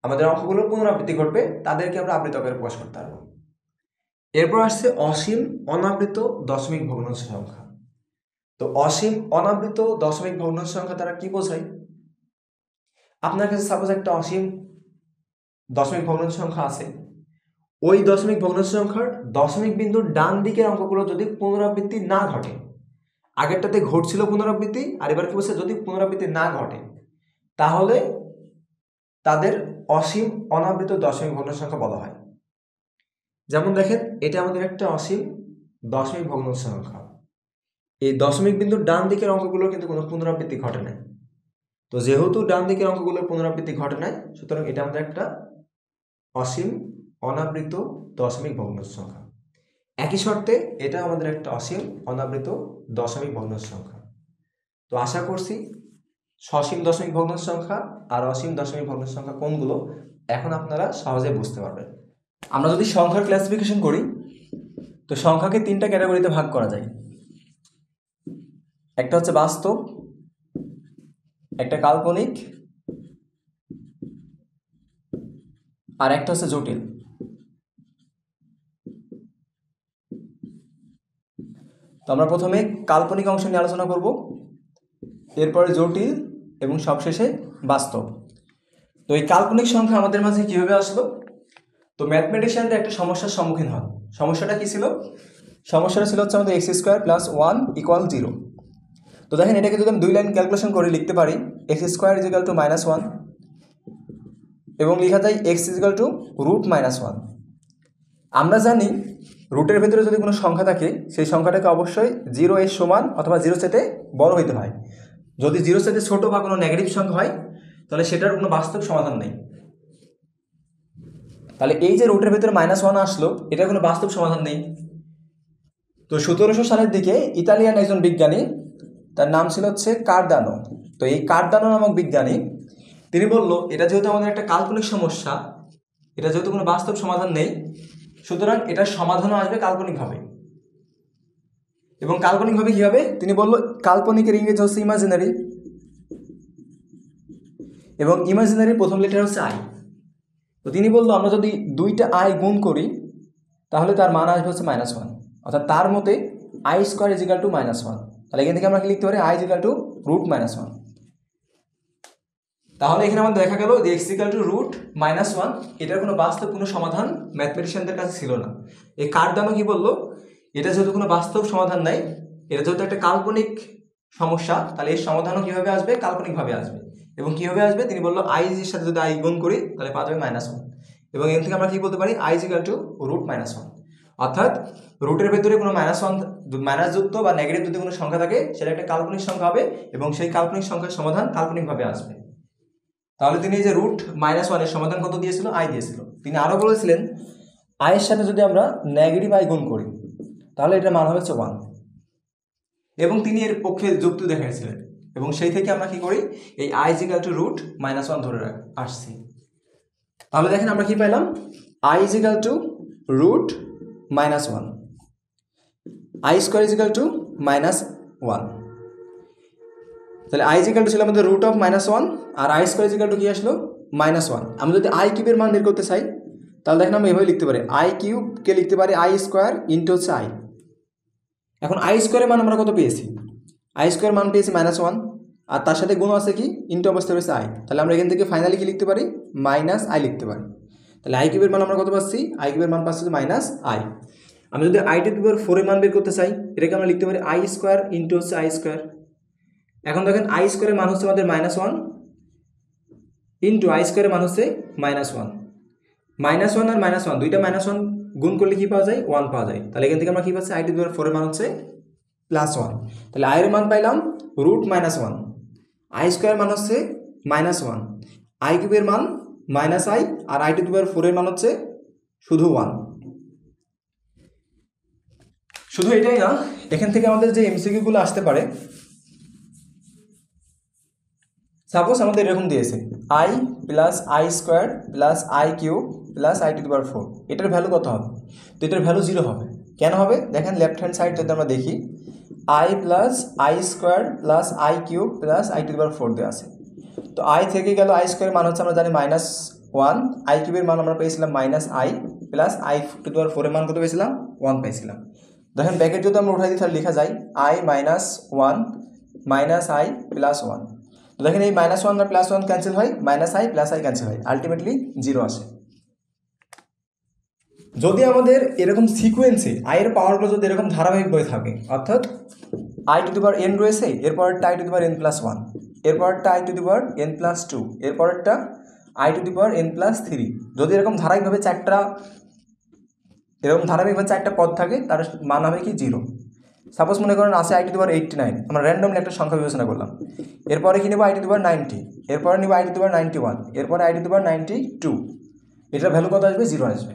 আমাদের অঙ্কগুলোর পুনরাবৃত্তি ঘটবে তাদেরকে আমরা আবৃত আকারে প্রকাশ করতে পারবো। এরপর আসছে অসীম অনাবৃত দশমিক ভগ্নাংশ সংখ্যা। তো অসীম অনাবৃত দশমিক ভগ্নাংশ সংখ্যা তারা কি বোঝায়? আপনার কাছে সাপোজ একটা অসীম দশমিক ভগ্নাংশ সংখ্যা আছে, ওই দশমিক ভগ্নাংশ সংখ্যার দশমিক বিন্দুর ডান দিকের অঙ্কগুলো যদি পুনরাবৃত্তি না ঘটে, আগেরটাতে ঘটছিল পুনরাবৃত্তি আর এবার কি বলছে যদি পুনরাবৃত্তি না ঘটে তাহলে তাদের অসীম অনাবৃত দশমিক ভগ্নাংশ সংখ্যা বলা হয়। যেমন দেখেন এটা আমাদের একটা অসীম দশমিক ভগ্নাংশ সংখ্যা, এই দশমিক বিন্দুর ডান দিকের অঙ্কগুলোর কিন্তু কোনো পুনরাবৃত্তি ঘটে নাই। তো যেহেতু ডান দিকের অঙ্কগুলোর পুনরাবৃত্তি ঘটে নাই, সুতরাং এটা আমাদের একটা অসীম অনাবৃত দশমিক ভগ্নাংশ সংখ্যা। একই শর্তে এটা আমাদের একটা অসীম অনাবৃত দশমিক ভগ্নাংশ সংখ্যা। তো আশা করছি সসীম দশমিক ভগ্নাংশ সংখ্যা আর অসীম দশমিক ভগ্নাংশ সংখ্যা কোনগুলো এখন আপনারা সহজে বুঝতে পারবেন। আমরা যদি সংখ্যার ক্লাসিফিকেশন করি তো সংখ্যাকে তিনটা ক্যাটাগরিতে ভাগ করা যায়। একটা হচ্ছে বাস্তব, একটা কাল্পনিক, আর একটা হচ্ছে জটিল। তো আমরা প্রথমে কাল্পনিক অংশ নিয়ে আলোচনা করব, এরপরে জটিল এবং সবশেষে বাস্তব। তো এই কাল্পনিক সংখ্যা আমাদের মাঝে কিভাবে আসলো? তো ম্যাথমেটিশিয়ানরা একটা সমস্যার সম্মুখীন হন। সমস্যাটা কি ছিল? সমস্যাটা ছিল হচ্ছে আমাদের x² + 1 = 0। তো দেখেন এটাকে যদি আমি 2 লাইন ক্যালকুলেশন করে লিখতে পারি x² = -1 এবং লেখা যায় x √-1। আমরা জানি রুটের ভেতরে যদি কোনো সংখ্যা থাকে সেই সংখ্যাটাকে অবশ্যই 0 এর সমান অথবা 0 চেয়ে বড় হইতে হয়। যদি 0 চেয়ে ছোট বা কোনো নেগেটিভ সংখ্যা হয় তাহলে সেটার কোনো বাস্তব সমাধান নেই। তাহলে এই যে রুটের ভেতরে -1 আসলো, এটার কোনো বাস্তব সমাধান নেই। তো 1700 সালের দিকে ইতালিয়ান একজন বিজ্ঞানী, তার নাম ছিল হচ্ছে কার্দানো। তো এই কার্দানো নামক বিজ্ঞানী তিনি বলল এটা যেহেতু আমাদের একটা কাল্পনিক সমস্যা, এটা যেহেতু কোনো বাস্তব সমাধান নেই, সুতরাং এটার সমাধানও আসবে কাল্পনিকভাবে। এবং কাল্পনিকভাবে কী হবে? তিনি বলল কাল্পনিকের ইংরেজি হচ্ছে ইমাজিনারি, এবং ইমাজিনারির প্রথম লেটার হচ্ছে আই। তো তিনি বলল আমরা যদি 2টা আই গুণ করি তাহলে তার মান আসবে হচ্ছে -1, অর্থাৎ তার মতে i² = -1। তাহলে এখান থেকে আমরা কি লিখতে পারি? i = √-1। তাহলে এখানে আমাদের দেখা গেল যে x = √-1 এটার কোনো বাস্তব কোনো সমাধান ম্যাথমেটিশিয়ানদের কাছে ছিল না। এই কার্দানো কি বলল? এটা যেহেতু কোনো বাস্তব সমাধান নাই, এটা যেহেতু একটা কাল্পনিক সমস্যা, তাহলে এর সমাধানও কীভাবে আসবে? কাল্পনিকভাবে আসবে। এবং কীভাবে আসবে? তিনি বলল i এর সাথে যদি i গুণ করি তাহলে পাওয়া যাবে -1। এবং এখান থেকে আমরা কী বলতে পারি? i = √-1, অর্থাৎ রুটের ভেতরে কোনো মাইনাসযুক্ত বা নেগেটিভ যদি কোনো সংখ্যা থাকে সেটা একটা কাল্পনিক সংখ্যা হবে এবং সেই কাল্পনিক সংখ্যার সমাধান কাল্পনিকভাবে আসবে। তাহলে তিনি এই যে √-1 এর সমাধান কত দিয়েছিল? i দিয়েছিল। তিনি আরও বলেছিলেন i এর সাথে যদি আমরা নেগেটিভ i গুণ করি তাহলে এটার মান হবে 1। এবং তিনি এর পক্ষে যুক্তি দেখিয়েছিলেন এবং সেই থেকে আমরা কি করি? এই i = √-1 ধরে আসছি। তাহলে দেখেন আমরা কি পেলাম? i = √-1, i² = -1। তাহলে i ছিল আমাদের √-1 আর i² কি আসলো? -1। আমরা যদি i³ এর মান বের করতে চাই তাহলে দেখেন আমরা এভাবে লিখতে পারি, i³ কে লিখতে পারি i² * হচ্ছে i। এখন i² এর মান আমরা কত পেয়েছি? i² মান পেয়েছি -1 আর তার সাথে গুণ আছে কি? ইনটু অবস্থায় রয়েছে i। তাহলে আমরা এখান থেকে ফাইনালি কি লিখতে পারি? -i লিখতে পারি। তাহলে i³ এর মান আমরা কত পাচ্ছি? i³ এর মান পাচ্ছি -i। আমি যদি i⁴ এর মান বের করতে চাই এটাকে আমরা লিখতে পারি i² * হচ্ছে i²। এখন দেখেন i² এর মান হচ্ছে আমাদের -1 ইন্টু i² এর মান হচ্ছে -1। -1 আর -1 দুইটা -1 গুণ করলে কি পাওয়া যায়? 1 পাওয়া যায়। তাহলে এখান থেকে আমরা কি পাচ্ছি? i⁴ এর মান হচ্ছে +1। তাহলে i এর মান পাইলাম √-1, i² এর মান হচ্ছে -1, i³ এর মান -i আর i⁴ এর মান হচ্ছে শুধু 1। শুধু এটাই না, এখান থেকে আমাদের যে এমসিকিউগুলো আসতে পারে সাপোজ আমাদের এরকম দিয়েছে i plus i square plus i cube plus i to the power 4, এটার ভ্যালু কত হবে? তো এটার ভ্যালু 0 হবে। কেন হবে? দেখেন লেফট হ্যান্ড সাইড যদি আমরা দেখি i plus i square plus i cube plus i to the power 4 দেওয়া আছে। তো আই থেকে গেল আই স্কোয়ারের মান হচ্ছে আমরা জানি -1, আই কিউবের মান আমরা পেয়েছিলাম -i plus i to the power 4 এর মান কত পেয়েছিলাম? 1 পেয়েছিলাম। দেখেন ব্র্যাকেট যদি আমরা উঠাই দিই তাহলে লেখা যায় i -1 মাইনাস আই প্লাস 1। তো দেখেন এই -1 আর +1 ক্যান্সেল হয়, -i প্লাস আই ক্যান্সেল হয়, আলটিমেটলি 0 আসে। যদি আমাদের এরকম সিকোয়েন্সে আয়ের পাওয়ারগুলো যদি এরকম ধারাবাহিকভাবে থাকে, অর্থাৎ i to the power n রয়েছে, এরপরেরটা i to the power n+1, এরপরেরটা i to the power n+2, এরপরেরটা i to the power n+3, যদি এরকম ধারাবাহিকভাবে চারটা পদ থাকে তার মান হবে কি 0। সাপোজ মনে করেন আছে আই টু দি পাওয়ার 89, আমরা র্যান্ডমলি একটা সংখ্যা বিবেচনা করলাম। এরপরে কি নেব? আই টু দি পাওয়ার 90, এরপরে নেব আই টু দি পাওয়ার 91, এরপরে আই টু দি পাওয়ার 92, এটার ভ্যালু কত আসবে? 0 আসবে।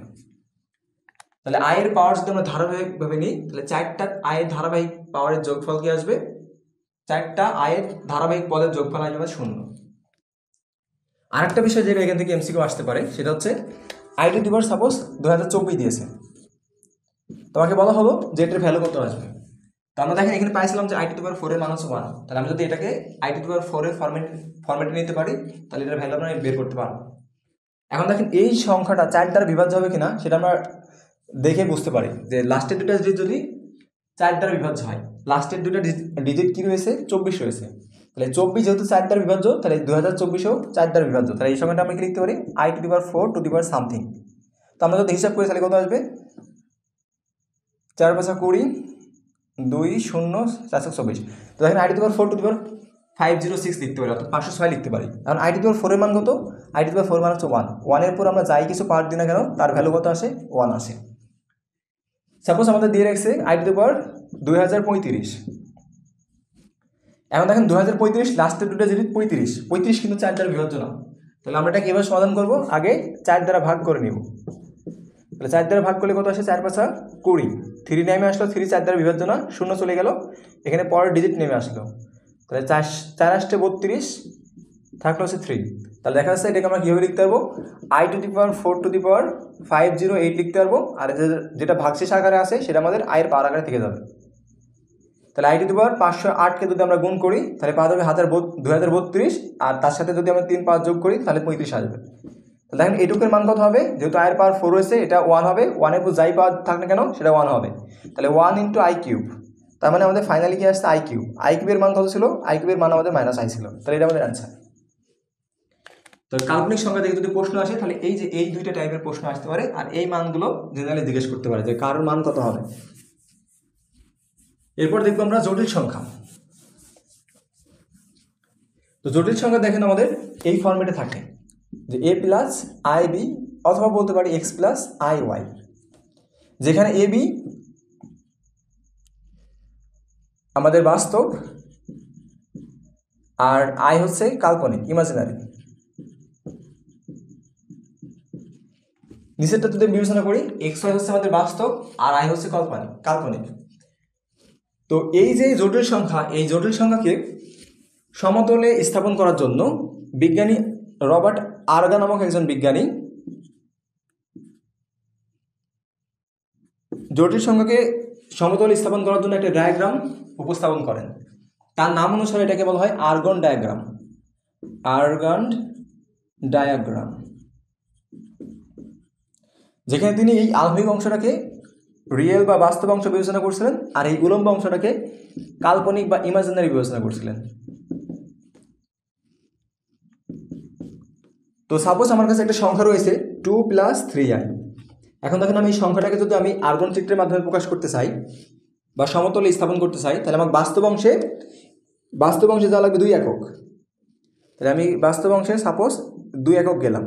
তাহলে আয়ের পাওয়ার যদি আমরা ধারাবাহিকভাবে নিই তাহলে চারটা আয়ের ধারাবাহিক পাওয়ারের যোগফল কি আসবে? চারটা আয়ের ধারাবাহিক পদের যোগফল আসবে 0। আরেকটা বিষয় যেটা এখান থেকে এমসিকিউ আসতে পারে সেটা হচ্ছে I to the power suppose 2024 দিয়েছে, তোমাকে বলা হলো যে এটার ভ্যালু কত আসবে। তো আমরা দেখেন এখানে পাইছিলাম যে আই টু দি পাওয়ার 4 এর মান হচ্ছে 1, তাহলে আমি যদি এটাকে আই টু দি পাওয়ার 4 এর ফরম্যাটে নিতে পারি তাহলে এটার ভ্যালু আমরা বের করতে পারবো। এখন দেখেন এই সংখ্যাটা 4 দ্বারা বিভাজ্য হবে কিনা সেটা আমরা দেখে বুঝতে পারি যে লাস্টের দুটো ডিজিট যদি 4 দ্বারা বিভাজ্য হয়, লাস্টের দুটো ডিজিট কি রয়েছে? 24 রয়েছে। তাহলে 24 যেহেতু 4 দ্বারা বিভাজ্য, তাহলে 2024ও 4 দ্বারা বিভাজ্য, তাহলে এই সংখ্যাটা আমরা কি লিখতে পারি? I to the power 4 to the power something. তো আমরা যদি হিসাব করি তাহলে কত আসবে? 4 5 20, 2 0 424। তো দেখেন i to the power 4 to the power 506 লিখতে পারি, অর্থাৎ 506 লিখতে পারি। কারণ আই টু দি পাওয়ার 4 এর মান কত? আই টু দি পাওয়ার 4 মান হচ্ছে 1, 1 এর পর আমরা যাই কিছু পাওয়ার দিই না কেন তার ভ্যালু কত আসে? 1 আসে। সাপোজ আমাদের দিয়ে রাখছে আই টু দি পাওয়ার 2035। এখন দেখেন 2035 লাস্টের দুটো যদি 35 কিন্তু 4 দ্বারা বিভাজ্য না, তাহলে আমরা এটা কীভাবে সমাধান করব? আগে 4 দ্বারা ভাগ করে নিব। তাহলে 4 দ্বারা ভাগ করলে কত আসে? 4 5 20, 3 নেমে আসলো, 3 4 দ্বারা বিভাজ্য না, 0 চলে গেল, এখানে পরের ডিজিট নেমে আসলো, তাহলে 4 4 32 থাকলো হচ্ছে 3। তাহলে দেখা যাচ্ছে এটাকে আমরা কীভাবে লিখতে পারবো? I to the power 4 to the power 508 লিখতে পারবো, আর যেটা ভাগশেষ আকারে আছে সেটা আমাদের আয়ের পাওয়ার আকারে থেকে যাবে। তাহলে আই টু দি পাওয়ার 508কে যদি আমরা গুণ করি তাহলে পাওয়া যাবে 2032, আর তার সাথে যদি আমরা 3 5 যোগ করি তাহলে 35 আসবে। তাহলে দেখেন এটুকুর মান কত হবে? যেহেতু আয়ের পাওয়ার 4 রয়েছে এটা 1 হবে, 1 এর উপর যাই পাওয়ার থাক না কেন সেটা 1 হবে, তাহলে 1 ইন্টু আই কিউব। তার মানে আমাদের ফাইনালি কি আসছে? আই কিউবের মান কত ছিল? আই কিউবের মান আমাদের -i ছিল, তাহলে এটা আমাদের অ্যান্সার। তো কাল্পনিক সংখ্যা থেকে যদি প্রশ্ন আসে তাহলে এই যে এই দুইটা টাইপের প্রশ্ন আসতে পারে, আর এই মানগুলো জেনারেলি জিজ্ঞেস করতে পারে যে কার মান কত হবে। এরপর দেখবো আমরা জটিল সংখ্যা। তো জটিল সংখ্যা দেখেন আমাদের এই ফর্মেটে থাকে যে a প্লাস আই বি, অথবা বলতে পারি x প্লাস আই ওয়াই, যেখানে এ বি আমাদের বাস্তব আর আই হচ্ছে কাল্পনিক, ইমাজিনারি। নিচেরটা যদি বিবেচনা করি এক্স ওয়াই হচ্ছে আমাদের বাস্তব আর আই হচ্ছে কাল্পনিক। তো এই যে জটিল সংখ্যা, এই জটিল সংখ্যাকে সমতলে স্থাপন করার জন্য বিজ্ঞানী রবার্ট আর্গা নামক একজন বিজ্ঞানী জটিল সংখ্যাকে সমতলে স্থাপন করার জন্য একটা ডায়াগ্রাম উপস্থাপন করেন। তার নাম অনুসারে এটাকে বলা হয় আর্গন ডায়াগ্রাম, যেখানে তিনি এই আলফিক অংশটাকে রিয়েল বা বাস্তব অংশ বিবেচনা করছিলেন, আর এই উলম্ব অংশটাকে কাল্পনিক বা ইমাজিনারি বিবেচনা করছিলেন। তো সাপোজ আমার কাছে একটা সংখ্যা রয়েছে 2 + 3i। এখন দেখেন আমি এই সংখ্যাটাকে যদি আমি আর্গন চিত্রের মাধ্যমে প্রকাশ করতে চাই বা সমতলে স্থাপন করতে চাই তাহলে আমার বাস্তব অংশে যা লাগবে 2 একক। তাহলে আমি বাস্তব অংশে সাপোজ 2 একক গেলাম,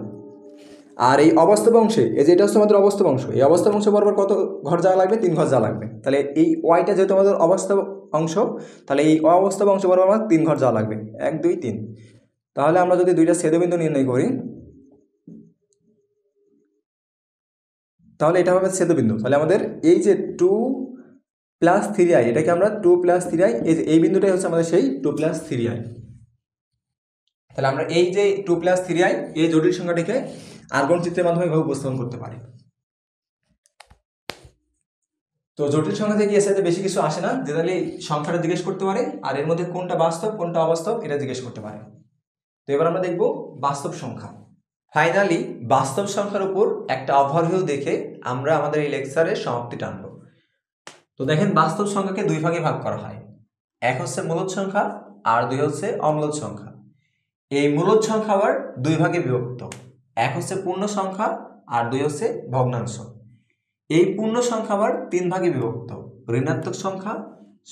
আর এই অবাস্তব অংশে এই যে এটা হচ্ছে আমাদের অবাস্তব অংশ, এই অবাস্তব অংশ বরাবর কত ঘর যাওয়া লাগবে? 3 ঘর যাওয়া লাগবে। তাহলে এই ওয়াইটা যেহেতু আমাদের অবাস্তব অংশ, তাহলে এই অবাস্তব অংশ বরাবর আমার 3 ঘর যাওয়া লাগবে, 1 2 3। তাহলে আমরা যদি দুইটা ছেদবিন্দু নির্ণয় করি তাহলে এটা হবে ছেদবিন্দু। তাহলে আমাদের এই যে 2 + 3i, এটাকে আমরা 2 + 3i, এই বিন্দুটাই হচ্ছে আমাদের সেই 2 + 3i। তাহলে আমরা এই যে 2+3i এই জটিল সংখ্যাটিকে আর্গন চিত্রের মাধ্যমে এভাবে উপস্থাপন করতে পারি। তো জটিল সংখ্যা থেকে এর সাথে বেশি কিছু আসে না, জেনারেলি সংখ্যাটা জিজ্ঞেস করতে পারে আর এর মধ্যে কোনটা বাস্তব কোনটা অবাস্তব এটা জিজ্ঞেস করতে পারে। তো এবার আমরা দেখব বাস্তব সংখ্যা। ফাইনালি বাস্তব সংখ্যার উপর একটা ওভারভিউ দেখে আমরা আমাদের এই লেকচারের সমাপ্তি টানব। তো দেখেন বাস্তব সংখ্যাকে দুই ভাগে ভাগ করা হয়, এক হচ্ছে মূলদ সংখ্যা আর দুই হচ্ছে অমূলদ সংখ্যা। এই মূলদ সংখ্যা আবার দুই ভাগে বিভক্ত, এক হচ্ছে পূর্ণ সংখ্যা আর দুই হচ্ছে ভগ্নাংশ। এই পূর্ণ সংখ্যা আবার তিন ভাগে বিভক্ত, ঋণাত্মক সংখ্যা,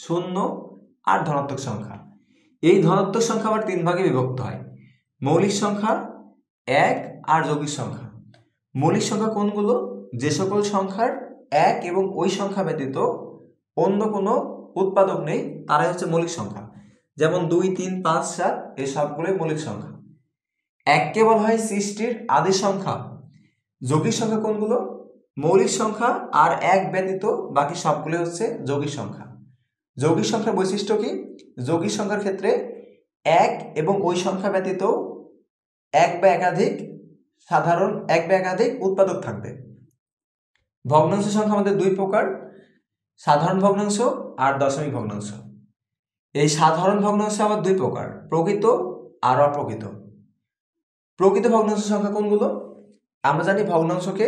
শূন্য আর ধনাত্মক সংখ্যা। এই ধনাত্মক সংখ্যা আবার তিন ভাগে বিভক্ত হয়, মৌলিক সংখ্যা, এক আর যৌগিক সংখ্যা। মৌলিক সংখ্যা কোনগুলো? যে সকল সংখ্যার এক এবং ওই সংখ্যা ব্যতীত অন্য কোনো উৎপাদক নেই তারাই হচ্ছে মৌলিক সংখ্যা। যেমন 2, 3, 5, 7 এই সবগুলোই মৌলিক সংখ্যা। এককে বলা হয় সৃষ্টির আদি সংখ্যা। যৌগিক সংখ্যা কোনগুলো? মৌলিক সংখ্যা আর এক ব্যতীত বাকি সবগুলো হচ্ছে যৌগিক সংখ্যা। যৌগিক সংখ্যার বৈশিষ্ট্য কি? যৌগিক সংখ্যার ক্ষেত্রে এক এবং ওই সংখ্যা ব্যতীত এক বা একাধিক উৎপাদক থাকবে। ভগ্নাংশ সংখ্যা আমাদের দুই প্রকার, সাধারণ ভগ্নাংশ আর দশমিক ভগ্নাংশ। এই সাধারণ ভগ্নাংশ আবার দুই প্রকার, প্রকৃত আর অপ্রকৃত। প্রকৃত ভগ্নাংশ সংখ্যা কোনগুলো? আমরা জানি ভগ্নাংশকে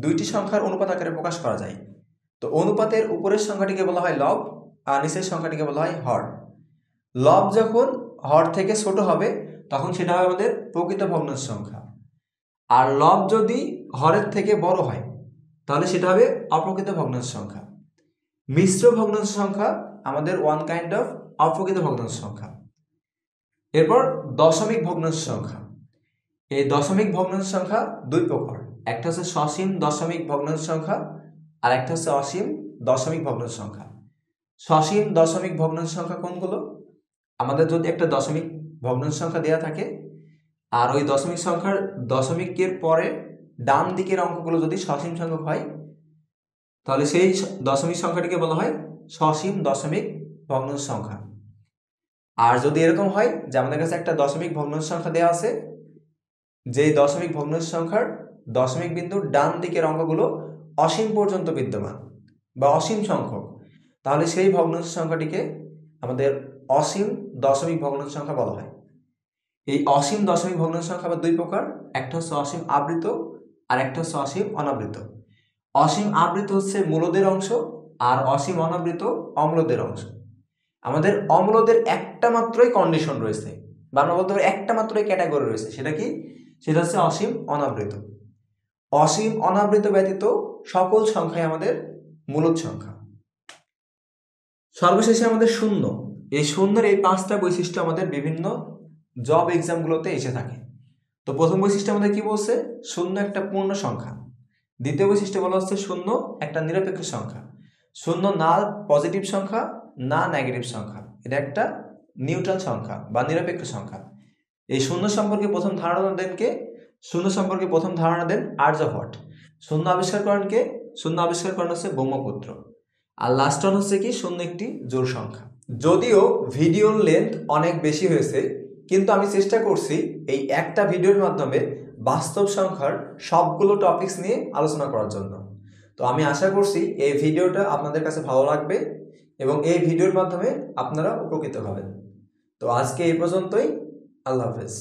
দুইটি সংখ্যার অনুপাত আকারে প্রকাশ করা যায়। তো অনুপাতের উপরের সংখ্যাটিকে বলা হয় লব আর নিচের সংখ্যাটিকে বলা হয় হর। লব যখন হর থেকে ছোট হবে তখন সেটা হবে আমাদের প্রকৃত ভগ্নাংশ সংখ্যা, আর লব যদি হরের থেকে বড় হয় তাহলে সেটা হবে অপ্রকৃত ভগ্নাংশ সংখ্যা। মিশ্র ভগ্নাংশ সংখ্যা আমাদের ওয়ান কাইন্ড অফ অপ্রকৃত ভগ্নাংশ সংখ্যা। এরপর দশমিক ভগ্নাংশ সংখ্যা। এই দশমিক ভগ্নাংশ সংখ্যা দুই প্রকার, একটা হচ্ছে সসীম দশমিক ভগ্নাংশ সংখ্যা আর একটা হচ্ছে অসীম দশমিক ভগ্নাংশ সংখ্যা। সসীম দশমিক ভগ্নাংশ সংখ্যা কোনগুলো? আমাদের যদি একটা দশমিক ভগ্নাংশ সংখ্যা দেওয়া থাকে আর ওই দশমিক সংখ্যার দশমিকের পরে ডান দিকের অঙ্কগুলো যদি সসীম সংখ্যক হয় তাহলে সেই দশমিক সংখ্যাটিকে বলা হয় সসীম দশমিক ভগ্নাংশ সংখ্যা। আর যদি এরকম হয় যে আমাদের কাছে একটা দশমিক ভগ্নাংশ সংখ্যা দেওয়া আছে, যেই দশমিক ভগ্নাংশ সংখ্যার দশমিক বিন্দুর ডান দিকের অঙ্কগুলো অসীম পর্যন্ত বিদ্যমান বা অসীম সংখ্যক, তাহলে সেই ভগ্নাংশ সংখ্যাটিকে আমাদের অসীম দশমিক ভগ্নাংশ সংখ্যা বলা হয়। এই অসীম দশমিক ভগ্নাংশ সংখ্যা আবার দুই প্রকার, একটা হচ্ছে অসীম আবৃত আর একটা হচ্ছে অসীম অনাবৃত। অসীম আবৃত হচ্ছে মূলদের অংশ আর অসীম অনাবৃত অম্লদের অংশ। আমাদের অম্লদের একটা মাত্রই কন্ডিশন রয়েছে বা আমরা বলতে পারি একটা মাত্রই ক্যাটাগরি রয়েছে, সেটা কি? সেটা হচ্ছে অসীম অনাবৃত। অসীম অনাবৃত ব্যতীত সকল সংখ্যাই আমাদের মূলদ সংখ্যা। সর্বশেষে আমাদের শূন্য। এই শূন্যের এই পাঁচটা বৈশিষ্ট্য আমাদের বিভিন্ন জব এক্সামগুলোতে এসে থাকে। তো প্রথম বৈশিষ্ট্য আমাদের কি বলছে? শূন্য একটা পূর্ণ সংখ্যা। দ্বিতীয় বৈশিষ্ট্য বলা হচ্ছে শূন্য একটা নিরপেক্ষ সংখ্যা। শূন্য না পজিটিভ সংখ্যা না নেগেটিভ সংখ্যা, এটা একটা নিউট্রাল সংখ্যা বা নিরপেক্ষ সংখ্যা। এই শূন্য সম্পর্কে প্রথম ধারণা দেন কে? শূন্য সম্পর্কে প্রথম ধারণা দেন আর্যভট্ট। শূন্য আবিষ্কার করেন কে? শূন্য আবিষ্কার করেন হচ্ছে ব্রহ্মপুত্র। আর লাস্ট ওয়ান হচ্ছে কি? শূন্য একটি জোড় সংখ্যা। যদিও ভিডিওর লেন্থ অনেক বেশি হয়েছে, কিন্তু আমি চেষ্টা করছি এই একটা ভিডিওর মাধ্যমে বাস্তব সংখ্যার সবগুলো টপিকস নিয়ে আলোচনা করার জন্য। তো আমি আশা করছি এই ভিডিওটা আপনাদের কাছে ভালো লাগবে এবং এই ভিডিওর মাধ্যমে আপনারা উপকৃত হবেন। তো আজকে এই পর্যন্তই। আল্লাহ হাফেজ।